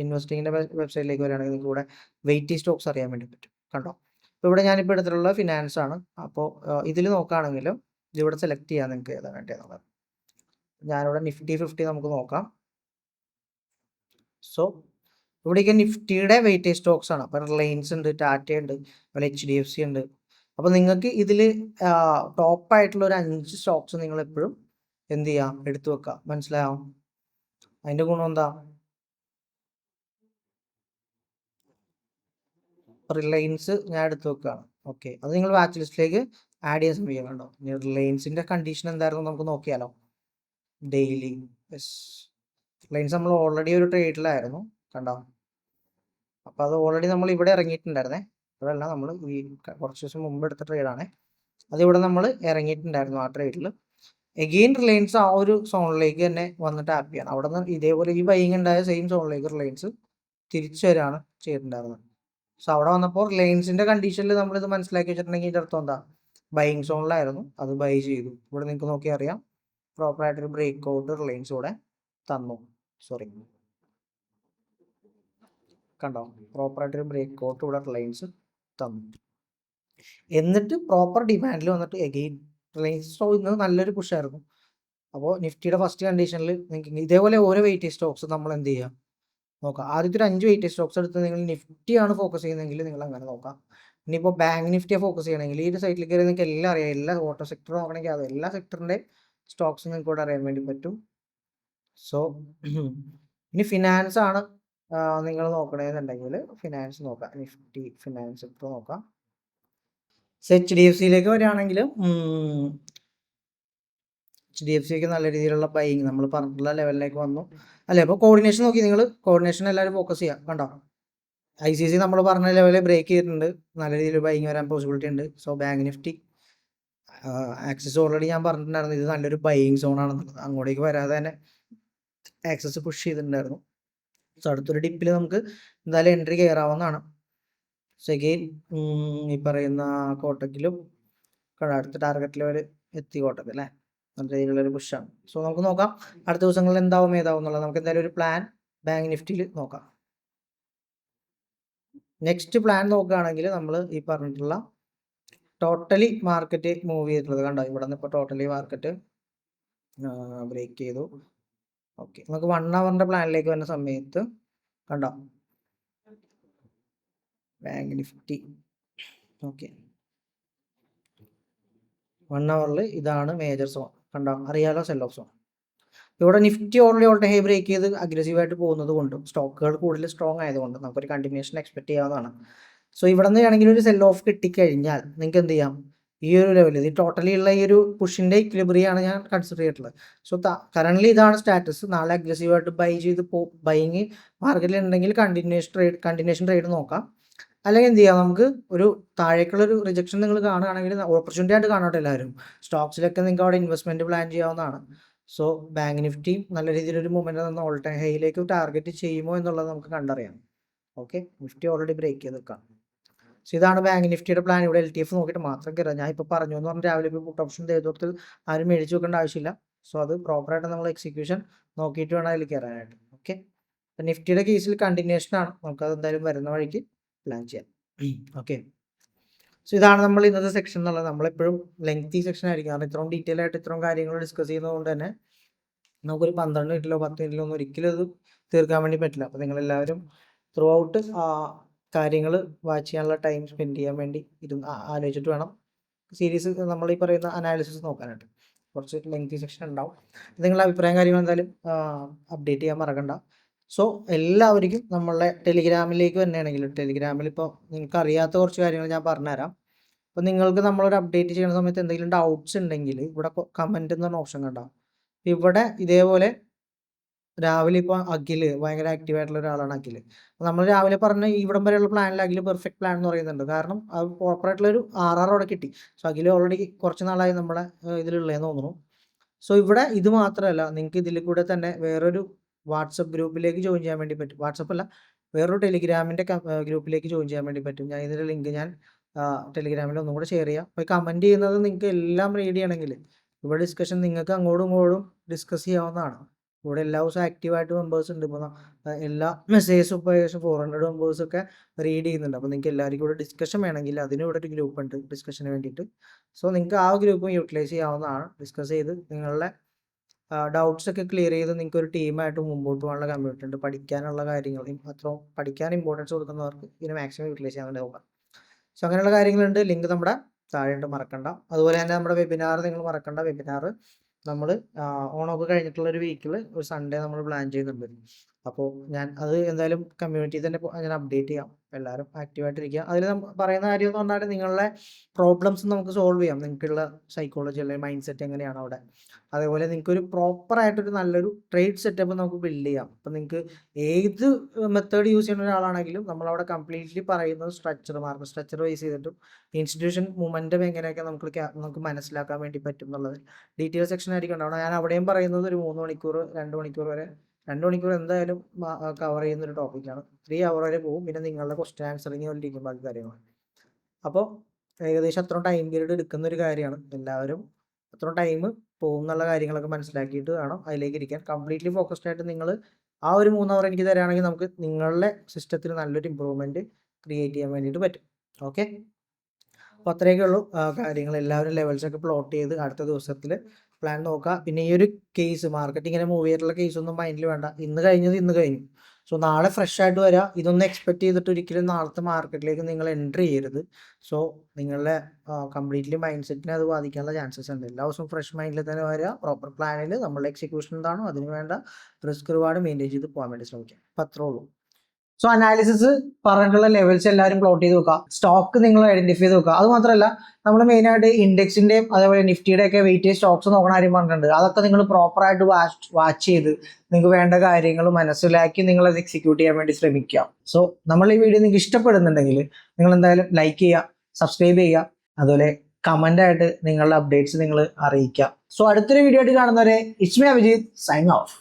ഇൻവെസ്റ്റിങ്ങിൻ്റെ വെബ്സൈറ്റിലേക്ക് വരികയാണെങ്കിൽ നിങ്ങൾക്ക് ഇവിടെ വെയിറ്റി സ്റ്റോക്സ് അറിയാൻ വേണ്ടി പറ്റും, കണ്ടോ? അപ്പോൾ ഇവിടെ ഞാനിപ്പോൾ എടുത്തിട്ടുള്ള ഫിനാൻസ് ആണ്. അപ്പോൾ ഇതിൽ നോക്കുകയാണെങ്കിലും ഇതിവിടെ സെലക്ട് ചെയ്യാം നിങ്ങൾക്ക് ഏതാണ് വേണ്ടതെന്നുള്ളത്. ഞാനിവിടെ നിഫ്റ്റി 50 നമുക്ക് നോക്കാം. സോ ഇവിടേക്ക് നിഫ്റ്റിയുടെ വെയിറ്റേജ് സ്റ്റോക്സ് ആണ്. അപ്പോൾ റിലയൻസ് ഉണ്ട്, ടാറ്റ ഉണ്ട്, അതുപോലെ HDFC ഉണ്ട്. അപ്പോൾ നിങ്ങൾക്ക് ഇതിൽ ടോപ്പായിട്ടുള്ള ഒരു 5 സ്റ്റോക്സ് നിങ്ങൾ എപ്പോഴും എന്ത് ചെയ്യാം, എടുത്തു വെക്കാം, മനസ്സിലാവും? അതിൻ്റെ ഗുണം എന്താ, റിലയൻസ് ഞാൻ എടുത്തു വെക്കുകയാണ്. ഓക്കെ, അത് നിങ്ങൾ വാച്ച് ലിസ്റ്റിലേക്ക് ആഡ് ചെയ്യാൻ ശ്രമിക്കുക. കണ്ടോ, റിലയൻസിൻ്റെ കണ്ടീഷൻ എന്തായിരുന്നു നമുക്ക് നോക്കിയാലോ. ഡെയിലി റിലയൻസ് നമ്മൾ ഓൾറെഡി ഒരു ട്രേഡിലായിരുന്നു, കണ്ടോ? അപ്പോൾ അത് ഓൾറെഡി നമ്മൾ ഇവിടെ ഇറങ്ങിയിട്ടുണ്ടായിരുന്നേ, ഇവിടെയല്ല, നമ്മൾ ഈ കുറച്ച് ദിവസം മുമ്പ് എടുത്ത ട്രേഡാണ്. അതിവിടെ നമ്മൾ ഇറങ്ങിയിട്ടുണ്ടായിരുന്നു ആ ട്രേഡിൽ. എഗെയിൻ റിലയൻസ് ആ ഒരു സോണിലേക്ക് തന്നെ വന്നിട്ട് ഹാപ്പിയാണ്. അവിടെ നിന്ന് ഇതേപോലെ ഈ ബൈയിങ് ഉണ്ടായ സെയിം സോണിലേക്ക് റിലയൻസ് തിരിച്ചു വരികയാണ് ചെയ്തിട്ടുണ്ടായിരുന്നത്. സോ അവിടെ വന്നപ്പോൾ റിലയൻസിൻ്റെ കണ്ടീഷനിൽ നമ്മളിത് മനസ്സിലാക്കി വെച്ചിട്ടുണ്ടെങ്കിൽ ഇതിൻ്റെ അർത്ഥം എന്താ, ബൈയിങ് സോണിലായിരുന്നു, അത് ബൈ ചെയ്തു. ഇവിടെ നിങ്ങൾക്ക് നോക്കി അറിയാം പ്രോപ്പറായിട്ടൊരു ബ്രേക്ക് ഔട്ട് റിലയൻസ് ഇവിടെ തന്നു. സോറി, കണ്ടോ, പ്രോപ്പറായിട്ടൊരു ബ്രേക്ക് ഔട്ട് ഇവിടെ റിലയൻസ് തന്നു. എന്നിട്ട് പ്രോപ്പർ ഡിമാൻഡിൽ വന്നിട്ട് എഗെയിൻ റിലയൻസ് ഇന്ന് നല്ലൊരു പുഷായിരുന്നു. അപ്പോൾ നിഫ്റ്റിയുടെ ഫസ്റ്റ് കണ്ടീഷനിൽ നിങ്ങൾക്ക് ഇതേപോലെ ഓരോ വെയിറ്റേജ് സ്റ്റോക്സ് നമ്മൾ എന്ത് ചെയ്യുക നോക്കാം. ആദ്യത്തെ ഒരു 5 വെയിറ്റേജ് സ്റ്റോക്സ് എടുത്ത് നിങ്ങൾ നിഫ്റ്റിയാണ് ഫോക്കസ് ചെയ്യുന്നതെങ്കിൽ നിങ്ങൾ അങ്ങനെ നോക്കാം. ഇനിയിപ്പോൾ ബാങ്ക് നിഫ്റ്റിയെ ഫോക്കസ് ചെയ്യണമെങ്കിൽ ഈ ഒരു സൈറ്റിൽ കയറി നിങ്ങൾക്ക് എല്ലാം അറിയാം. എല്ലാ ഓട്ടോ സെക്ടർ നോക്കണമെങ്കിൽ അത് എല്ലാ സെക്ടറിൻ്റെ സ്റ്റോക്സ് നിങ്ങൾക്ക് ഇവിടെ അറിയാൻ വേണ്ടി പറ്റും. സോ ഇനി ഫിനാൻസ് ആണ് നിങ്ങൾ നോക്കണമെന്നുണ്ടെങ്കിൽ ഫിനാൻസ് നോക്കാം. നിഫ്റ്റി ഫിനാൻസ് സെക്ടർ നോക്കാം. HDFCയിലേക്ക് വരികയാണെങ്കിൽ HDFC ഒക്കെ നല്ല രീതിയിലുള്ള ബൈയിങ് നമ്മൾ പറഞ്ഞിട്ടുള്ള ലെവലിലേക്ക് വന്നു അല്ലേ. അപ്പോൾ കോർഡിനേഷൻ നോക്കി നിങ്ങൾ, കോർഡിനേഷൻ എല്ലാവരും ഫോക്കസ് ചെയ്യാം, കണ്ടോ? ICC നമ്മൾ പറഞ്ഞ ലെവലിൽ ബ്രേക്ക് ചെയ്തിട്ടുണ്ട്, നല്ല രീതിയിൽ ബൈങ് വരാൻ പോസിബിലിറ്റി ഉണ്ട്. So bank Nifty axis already ഞാൻ പറഞ്ഞിട്ടുണ്ടായിരുന്നു ഇത് നല്ലൊരു ബൈയിങ് സോൺ ആണെന്നുള്ളത്, അങ്ങോട്ടേക്ക് വരാതെ തന്നെ ആക്സസ് പുഷ് ചെയ്തിട്ടുണ്ടായിരുന്നു. സോ അടുത്തൊരു ഡിപ്പിൽ നമുക്ക് എന്തായാലും എൻട്രി കയറാവുന്നതാണ്. സെഗെയിൻ ഈ പറയുന്ന കോട്ടക്കിലും അടുത്ത ടാർഗറ്റ് ലെവൽ എത്തി കോട്ടക്ക് അല്ലേ, നല്ല രീതിയിലുള്ളൊരു പുഷാണ്. സോ നമുക്ക് നോക്കാം അടുത്ത ദിവസങ്ങളിൽ എന്താവും ഏതാവും എന്നുള്ളത്. നമുക്ക് എന്തായാലും ഒരു പ്ലാൻ ബാങ്ക് നിഫ്റ്റിയിൽ നോക്കാം. നെക്സ്റ്റ് പ്ലാൻ നോക്കുകയാണെങ്കിൽ നമ്മൾ ഈ പറഞ്ഞിട്ടുള്ള ടോട്ടലി മാർക്കറ്റ് മൂവ് ചെയ്തിട്ടുള്ളത് കണ്ടോ, ഇവിടെ നിന്ന് ഇപ്പോൾ ടോട്ടലി മാർക്കറ്റ് ബ്രേക്ക് ചെയ്തു. ഓക്കെ, നമുക്ക് 1 അവറിൻ്റെ പ്ലാനിലേക്ക് വരുന്ന സമയത്ത് കണ്ടോ ബാങ്ക് നിഫ്റ്റി. ഓക്കെ, 1 അവറിൽ ഇതാണ് മേജർ സോൺ കണ്ടോ, അറിയാലോ, സെൽ ഓഫ് സോൺ. ഇവിടെ Nifty already all time high break ചെയ്ത് അഗ്രസീവായിട്ട് പോകുന്നത് കൊണ്ടും സ്റ്റോക്കുകൾ കൂടുതൽ സ്ട്രോങ് ആയതുകൊണ്ട് നമുക്കൊരു കണ്ടിന്യൂഷൻ എക്സ്പെക്ട് ചെയ്യാവുന്നതാണ്. സോ ഇവിടെ നിന്ന് ആണെങ്കിൽ ഒരു സെൽ ഓഫ് കിട്ടിക്കഴിഞ്ഞാൽ നിങ്ങൾക്ക് എന്ത് ചെയ്യാം, ഈ ഒരു ലെവലിൽ ഈ ടോട്ടലി ഉള്ള ഈ ഒരു പുഷിൻ്റെ ഇക്വിലിബ്രിയാണ് ഞാൻ കൺസിഡർ ചെയ്തിട്ടുള്ളത്. സോ കറൻ്റ്ലി ഇതാണ് സ്റ്റാറ്റസ്. നാളെ അഗ്രസീവായിട്ട് ബൈ ചെയ്ത് ബൈങ് മാർക്കറ്റിൽ ഉണ്ടെങ്കിൽ കണ്ടിന്യൂഷൻ ട്രേഡ് നോക്കാം. അല്ലെങ്കിൽ എന്ത് ചെയ്യാം, നമുക്ക് ഒരു താഴേക്കുള്ളൊരു റിജക്ഷൻ നിങ്ങൾ കാണുകയാണെങ്കിൽ ഓപ്പർച്യൂണിറ്റി ആയിട്ട് കാണട്ടെ എല്ലാവരും. സ്റ്റോക്സിലൊക്കെ നിങ്ങൾക്ക് അവിടെ ഇൻവെസ്റ്റ്മെൻറ്റ് പ്ലാൻ ചെയ്യാവുന്നതാണ്. സോ ബാങ്ക് നിഫ്റ്റി നല്ല രീതിയിലൊരു മൂവ്മെൻറ്റ് നിന്ന് ഓൾ ടൈം ഹൈയിലേക്ക് ടാർഗറ്റ് ചെയ്യുമോ എന്നുള്ളത് നമുക്ക് കണ്ടറിയാം. ഓക്കെ, നിഫ്റ്റി ഓൾറെഡി ബ്രേക്ക് ചെയ്ത് നിൽക്കാം. സോ ഇതാണ് ബാങ്ക് നിഫ്റ്റിയുടെ പ്ലാൻ. ഇവിടെ LTF നോക്കിയിട്ട് മാത്രം കയറാം. ഞാൻ ഇപ്പോൾ പറഞ്ഞു എന്ന് പറഞ്ഞാൽ രാവിലെ ഇപ്പോൾ പുട്ട് ഓപ്ഷൻ ചെയ്തോടത്തിൽ ആരും മേടിച്ച് വെക്കേണ്ട ആവശ്യമില്ല. സോ അത് പ്രോപ്പറായിട്ട് നമ്മൾ എക്സിക്യൂഷൻ നോക്കിയിട്ട് വേണം അതിൽ കയറാനായിട്ട്. ഓക്കെ, നിഫ്റ്റിയുടെ കേസിൽ കണ്ടിന്യൂഷനാണ്, നമുക്കത് എന്തായാലും വരുന്ന വഴിക്ക് പ്ലാൻ ചെയ്യാം. ഓക്കെ, സോ ഇതാണ് നമ്മൾ ഇന്നത്തെ സെക്ഷൻ എന്നുള്ളത്. നമ്മളെപ്പോഴും ലെങ്തി സെക്ഷൻ ആയിരിക്കും, കാരണം ഇത്രയും ഡീറ്റെയിൽ ആയിട്ട് ഇത്രയും കാര്യങ്ങൾ ഡിസ്കസ് ചെയ്യുന്നതുകൊണ്ട് തന്നെ നമുക്കൊരു 12 മിനിറ്റിലോ 10 മിനിറ്റിലോ ഒന്നും ഒരിക്കലും അത് തീർക്കാൻ വേണ്ടി പറ്റില്ല. അപ്പോൾ നിങ്ങളെല്ലാവരും ത്രൂ ഔട്ട് കാര്യങ്ങൾ വാച്ച് ചെയ്യാനുള്ള ടൈം സ്പെൻഡ് ചെയ്യാൻ വേണ്ടി ആലോചിച്ചിട്ട് വേണം സീരീസ് നമ്മൾ ഈ പറയുന്ന അനാലിസിസ് നോക്കാനായിട്ട്. കുറച്ച് ലെങ്തി സെക്ഷൻ ഉണ്ടാവും. നിങ്ങളുടെ അഭിപ്രായം കാര്യങ്ങൾ എന്തായാലും അപ്ഡേറ്റ് ചെയ്യാൻ മറക്കണ്ട. സോ എല്ലാവർക്കും നമ്മളുടെ ടെലിഗ്രാമിലേക്ക് തന്നെയാണെങ്കിൽ ടെലിഗ്രാമിൽ ഇപ്പോൾ നിങ്ങൾക്ക് അറിയാത്ത കുറച്ച് കാര്യങ്ങൾ ഞാൻ പറഞ്ഞുതരാം. അപ്പോൾ നിങ്ങൾക്ക് നമ്മളൊരു അപ്ഡേറ്റ് ചെയ്യുന്ന സമയത്ത് എന്തെങ്കിലും ഡൗട്ട്സ് ഉണ്ടെങ്കിൽ ഇവിടെ കമൻറ്റ് എന്ന് പറഞ്ഞ ഓപ്ഷൻ കണ്ടാവും. ഇവിടെ ഇതേപോലെ രാവിലെ ഇപ്പോൾ അഖിൽ ഭയങ്കര ആക്റ്റീവായിട്ടുള്ള ഒരാളാണ് അഖിൽ. നമ്മൾ രാവിലെ പറഞ്ഞ ഇവിടം വരെയുള്ള പ്ലാനിൽ അഖിൽ പെർഫെക്റ്റ് പ്ലാൻ എന്ന് പറയുന്നുണ്ട്. കാരണം അത് പ്രോപ്പറായിട്ടുള്ളൊരു RR അവിടെ കിട്ടി. സോ അഖിൽ ഓൾറെഡി കുറച്ച് നാളായി നമ്മുടെ ഇതിലുള്ളതെന്ന് തോന്നുന്നു. സോ ഇവിടെ ഇത് മാത്രമല്ല, നിങ്ങൾക്ക് ഇതിൽ കൂടെ തന്നെ വേറൊരു വാട്സപ്പ് ഗ്രൂപ്പിലേക്ക് ജോയിൻ ചെയ്യാൻ വേണ്ടി പറ്റും. വാട്സപ്പ് അല്ല, വേറൊരു ടെലിഗ്രാമിൻ്റെ ഗ്രൂപ്പിലേക്ക് ജോയിൻ ചെയ്യാൻ വേണ്ടി പറ്റും. ഞാൻ ഇതിൻ്റെ ലിങ്ക് ഞാൻ ടെലിഗ്രാമിൽ ഒന്നും കൂടെ ഷെയർ ചെയ്യാം. അപ്പോൾ കമൻറ്റ് ചെയ്യുന്നത് നിങ്ങൾക്ക് എല്ലാം റീഡ് ചെയ്യണമെങ്കിൽ ഇവിടെ ഡിസ്കഷൻ നിങ്ങൾക്ക് അങ്ങോട്ടും ഇങ്ങോട്ടും ഡിസ്കസ് ചെയ്യാവുന്നതാണ്. ഇവിടെ എല്ലാ ദിവസവും ആക്റ്റീവായിട്ട് മെമ്പേഴ്സ് ഉണ്ട്. ഇപ്പോൾ എല്ലാ മെസ്സേജസും ഇപ്പോൾ ഏകദേശം 400 മെമ്പേഴ്സൊക്കെ റീഡ് ചെയ്യുന്നുണ്ട്. അപ്പോൾ നിങ്ങൾക്ക് എല്ലാവർക്കും കൂടെ ഡിസ്കഷൻ വേണമെങ്കിൽ അതിന് ഇവിടെ ഒരു ഗ്രൂപ്പ് ഉണ്ട് ഡിസ്കഷന് വേണ്ടിയിട്ട്. സോ നിങ്ങൾക്ക് ആ ഗ്രൂപ്പും യൂട്ടിലൈസ് ചെയ്യാവുന്നതാണ്. ഡിസ്കസ് ചെയ്ത് നിങ്ങളുടെ ഡൗട്ട്സ് ഒക്കെ ക്ലിയർ ചെയ്ത് നിങ്ങൾക്ക് ഒരു ടീമായിട്ട് മുമ്പോട്ട് പോകാനുള്ള കമ്മ്യൂണിറ്റി ഉണ്ട്. പഠിക്കാനുള്ള കാര്യങ്ങൾ അത്രയും പഠിക്കാൻ ഇമ്പോർട്ടൻസ് കൊടുക്കുന്നവർക്ക് ഇതിനെ മാക്സിമം യൂട്ടിലൈസ് ചെയ്യാൻ വേണ്ടി നോക്കാം. സോ അങ്ങനെയുള്ള കാര്യങ്ങളുണ്ട്. ലിങ്ക് നമ്മുടെ താഴെയുണ്ട്, മറക്കണ്ട. അതുപോലെ തന്നെ നമ്മുടെ വെബിനാർ നിങ്ങൾ മറക്കണ്ട. വെബിനാർ നമ്മൾ ഓണമൊക്കെ കഴിഞ്ഞിട്ടുള്ള ഒരു വീക്കിൽ ഒരു സൺഡേ നമ്മൾ പ്ലാൻ ചെയ്യുന്നുണ്ട്. അപ്പോൾ ഞാൻ അത് എന്തായാലും കമ്മ്യൂണിറ്റി തന്നെ ഞാൻ അപ്ഡേറ്റ് ചെയ്യാം. എല്ലാവരും ആക്റ്റീവായിട്ടിരിക്കുക. അതിൽ പറയുന്ന കാര്യം എന്ന് പറഞ്ഞാൽ നിങ്ങളുടെ പ്രോബ്ലംസ് നമുക്ക് സോൾവ് ചെയ്യാം. നിങ്ങൾക്കുള്ള സൈക്കോളജി അല്ലെങ്കിൽ മൈൻഡ് സെറ്റ് എങ്ങനെയാണ് അവിടെ, അതേപോലെ നിങ്ങൾക്കൊരു പ്രോപ്പറായിട്ടൊരു നല്ലൊരു ട്രേഡ് സെറ്റപ്പ് നമുക്ക് ബിൽഡ് ചെയ്യാം. അപ്പം നിങ്ങൾക്ക് ഏത് മെത്തേഡ് യൂസ് ചെയ്യുന്ന ഒരാളാണെങ്കിലും നമ്മളവിടെ കംപ്ലീറ്റ്ലി പറയുന്നത് മാർക്കറ്റ് സ്ട്രക്ചർ ബേസ് ചെയ്തിട്ടും ഇൻസ്റ്റിറ്റ്യൂഷൻ മൊമെൻറ്റം എങ്ങനെയൊക്കെ നമുക്ക് മനസ്സിലാക്കാൻ വേണ്ടി പറ്റും എന്നുള്ളത് ഡീറ്റെയിൽ സെക്ഷൻ ആയിരിക്കും ഉണ്ടാവണം. ഞാൻ അവിടെയും പറയുന്നത് ഒരു 3 മണിക്കൂർ 2 മണിക്കൂർ വരെ 2 മണിക്കൂർ എന്തായാലും കവർ ചെയ്യുന്നൊരു ടോപ്പിക്കാണ്. 3 അവർ വരെ പോകും. പിന്നെ നിങ്ങളുടെ ക്വസ്റ്റ്യൻ ആൻസറിങ് പോലിരിക്കും ബാക്കി കാര്യങ്ങൾ. അപ്പോൾ ഏകദേശം അത്രയും ടൈം പീരീഡ് എടുക്കുന്ന ഒരു കാര്യമാണ്. എല്ലാവരും അത്രയും ടൈം പോകും എന്നുള്ള കാര്യങ്ങളൊക്കെ മനസ്സിലാക്കിയിട്ട് വേണം അതിലേക്ക് ഇരിക്കാൻ. കംപ്ലീറ്റ്ലി ഫോക്കസ്ഡ് ആയിട്ട് നിങ്ങൾ ആ ഒരു 3 അവർ എനിക്ക് തരാണെങ്കിൽ നമുക്ക് നിങ്ങളുടെ സിസ്റ്റത്തിൽ നല്ലൊരു ഇമ്പ്രൂവ്മെൻറ്റ് ക്രിയേറ്റ് ചെയ്യാൻ വേണ്ടിയിട്ട് പറ്റും. ഓക്കെ, അപ്പോൾ അത്രയൊക്കെ ഉള്ളൂ കാര്യങ്ങൾ. എല്ലാവരും ലെവൽസൊക്കെ പ്ലോട്ട് ചെയ്ത് അടുത്ത ദിവസത്തിൽ പ്ലാൻ നോക്കുക. പിന്നെ ഈ ഒരു കേസ് മാർക്കറ്റ് ഇങ്ങനെ മൂവ് ചെയ്തിട്ടുള്ള കേസൊന്നും മൈൻഡിൽ വേണ്ട. ഇന്ന് കഴിഞ്ഞത് ഇന്ന് കഴിഞ്ഞു. സോ നാളെ ഫ്രഷ് ആയിട്ട് വരിക. ഇതൊന്നും എക്സ്പെക്ട് ചെയ്തിട്ട് ഒരിക്കലും നാളത്തെ മാർക്കറ്റിലേക്ക് നിങ്ങൾ എൻട്രി ചെയ്യരുത്. സോ നിങ്ങളുടെ കംപ്ലീറ്റ്ലി മൈൻഡ് സെറ്റിനെ അത് ബാധിക്കാനുള്ള ചാൻസസ് ഉണ്ട്. എല്ലാ ദിവസവും ഫ്രഷ് മൈൻഡിൽ തന്നെ വരിക. പ്രോപ്പർ പ്ലാനിൽ നമ്മളുടെ എക്സിക്യൂഷൻ എന്താണോ അതിന് വേണ്ട റിസ്ക് റിവാർഡ് മെയിൻറ്റെയിൻ ചെയ്ത് പോകാൻ വേണ്ടി ശ്രമിക്കുക. അപ്പോൾ അത്രേ ഉള്ളൂ. സോ അനാലിസിസ് പറഞ്ഞിട്ടുള്ള ലെവൽസ് എല്ലാവരും പ്ലോട്ട് ചെയ്ത് വെക്കുക, സ്റ്റോക്ക് നിങ്ങൾ ഐഡന്റിഫൈ ചെയ്ത് വെക്കുക. അത് മാത്രമല്ല നമ്മൾ മെയിനായിട്ട് ഇൻഡെക്സിന്റെയും അതേപോലെ നിഫ്റ്റിയുടെ ഒക്കെ വെയിറ്റേജ് സ്റ്റോക്സ് നോക്കണ കാര്യം പറഞ്ഞിട്ടുണ്ട്. അതൊക്കെ നിങ്ങൾ പ്രോപ്പറായിട്ട് വാച്ച് ചെയ്ത് നിങ്ങൾക്ക് വേണ്ട കാര്യങ്ങൾ മനസ്സിലാക്കി നിങ്ങൾ അത് എക്സിക്യൂട്ട് ചെയ്യാൻ വേണ്ടി ശ്രമിക്കുക. സോ നമ്മൾ ഈ വീഡിയോ നിങ്ങൾക്ക് ഇഷ്ടപ്പെടുന്നുണ്ടെങ്കിൽ നിങ്ങൾ എന്തായാലും ലൈക്ക് ചെയ്യുക, സബ്സ്ക്രൈബ് ചെയ്യുക, അതുപോലെ കമന്റ് ആയിട്ട് നിങ്ങളുടെ അപ്ഡേറ്റ്സ് നിങ്ങൾ അറിയിക്കുക. സോ അടുത്തൊരു വീഡിയോ ആയിട്ട് കാണുന്നവരെ it's me Abhijith, sign of.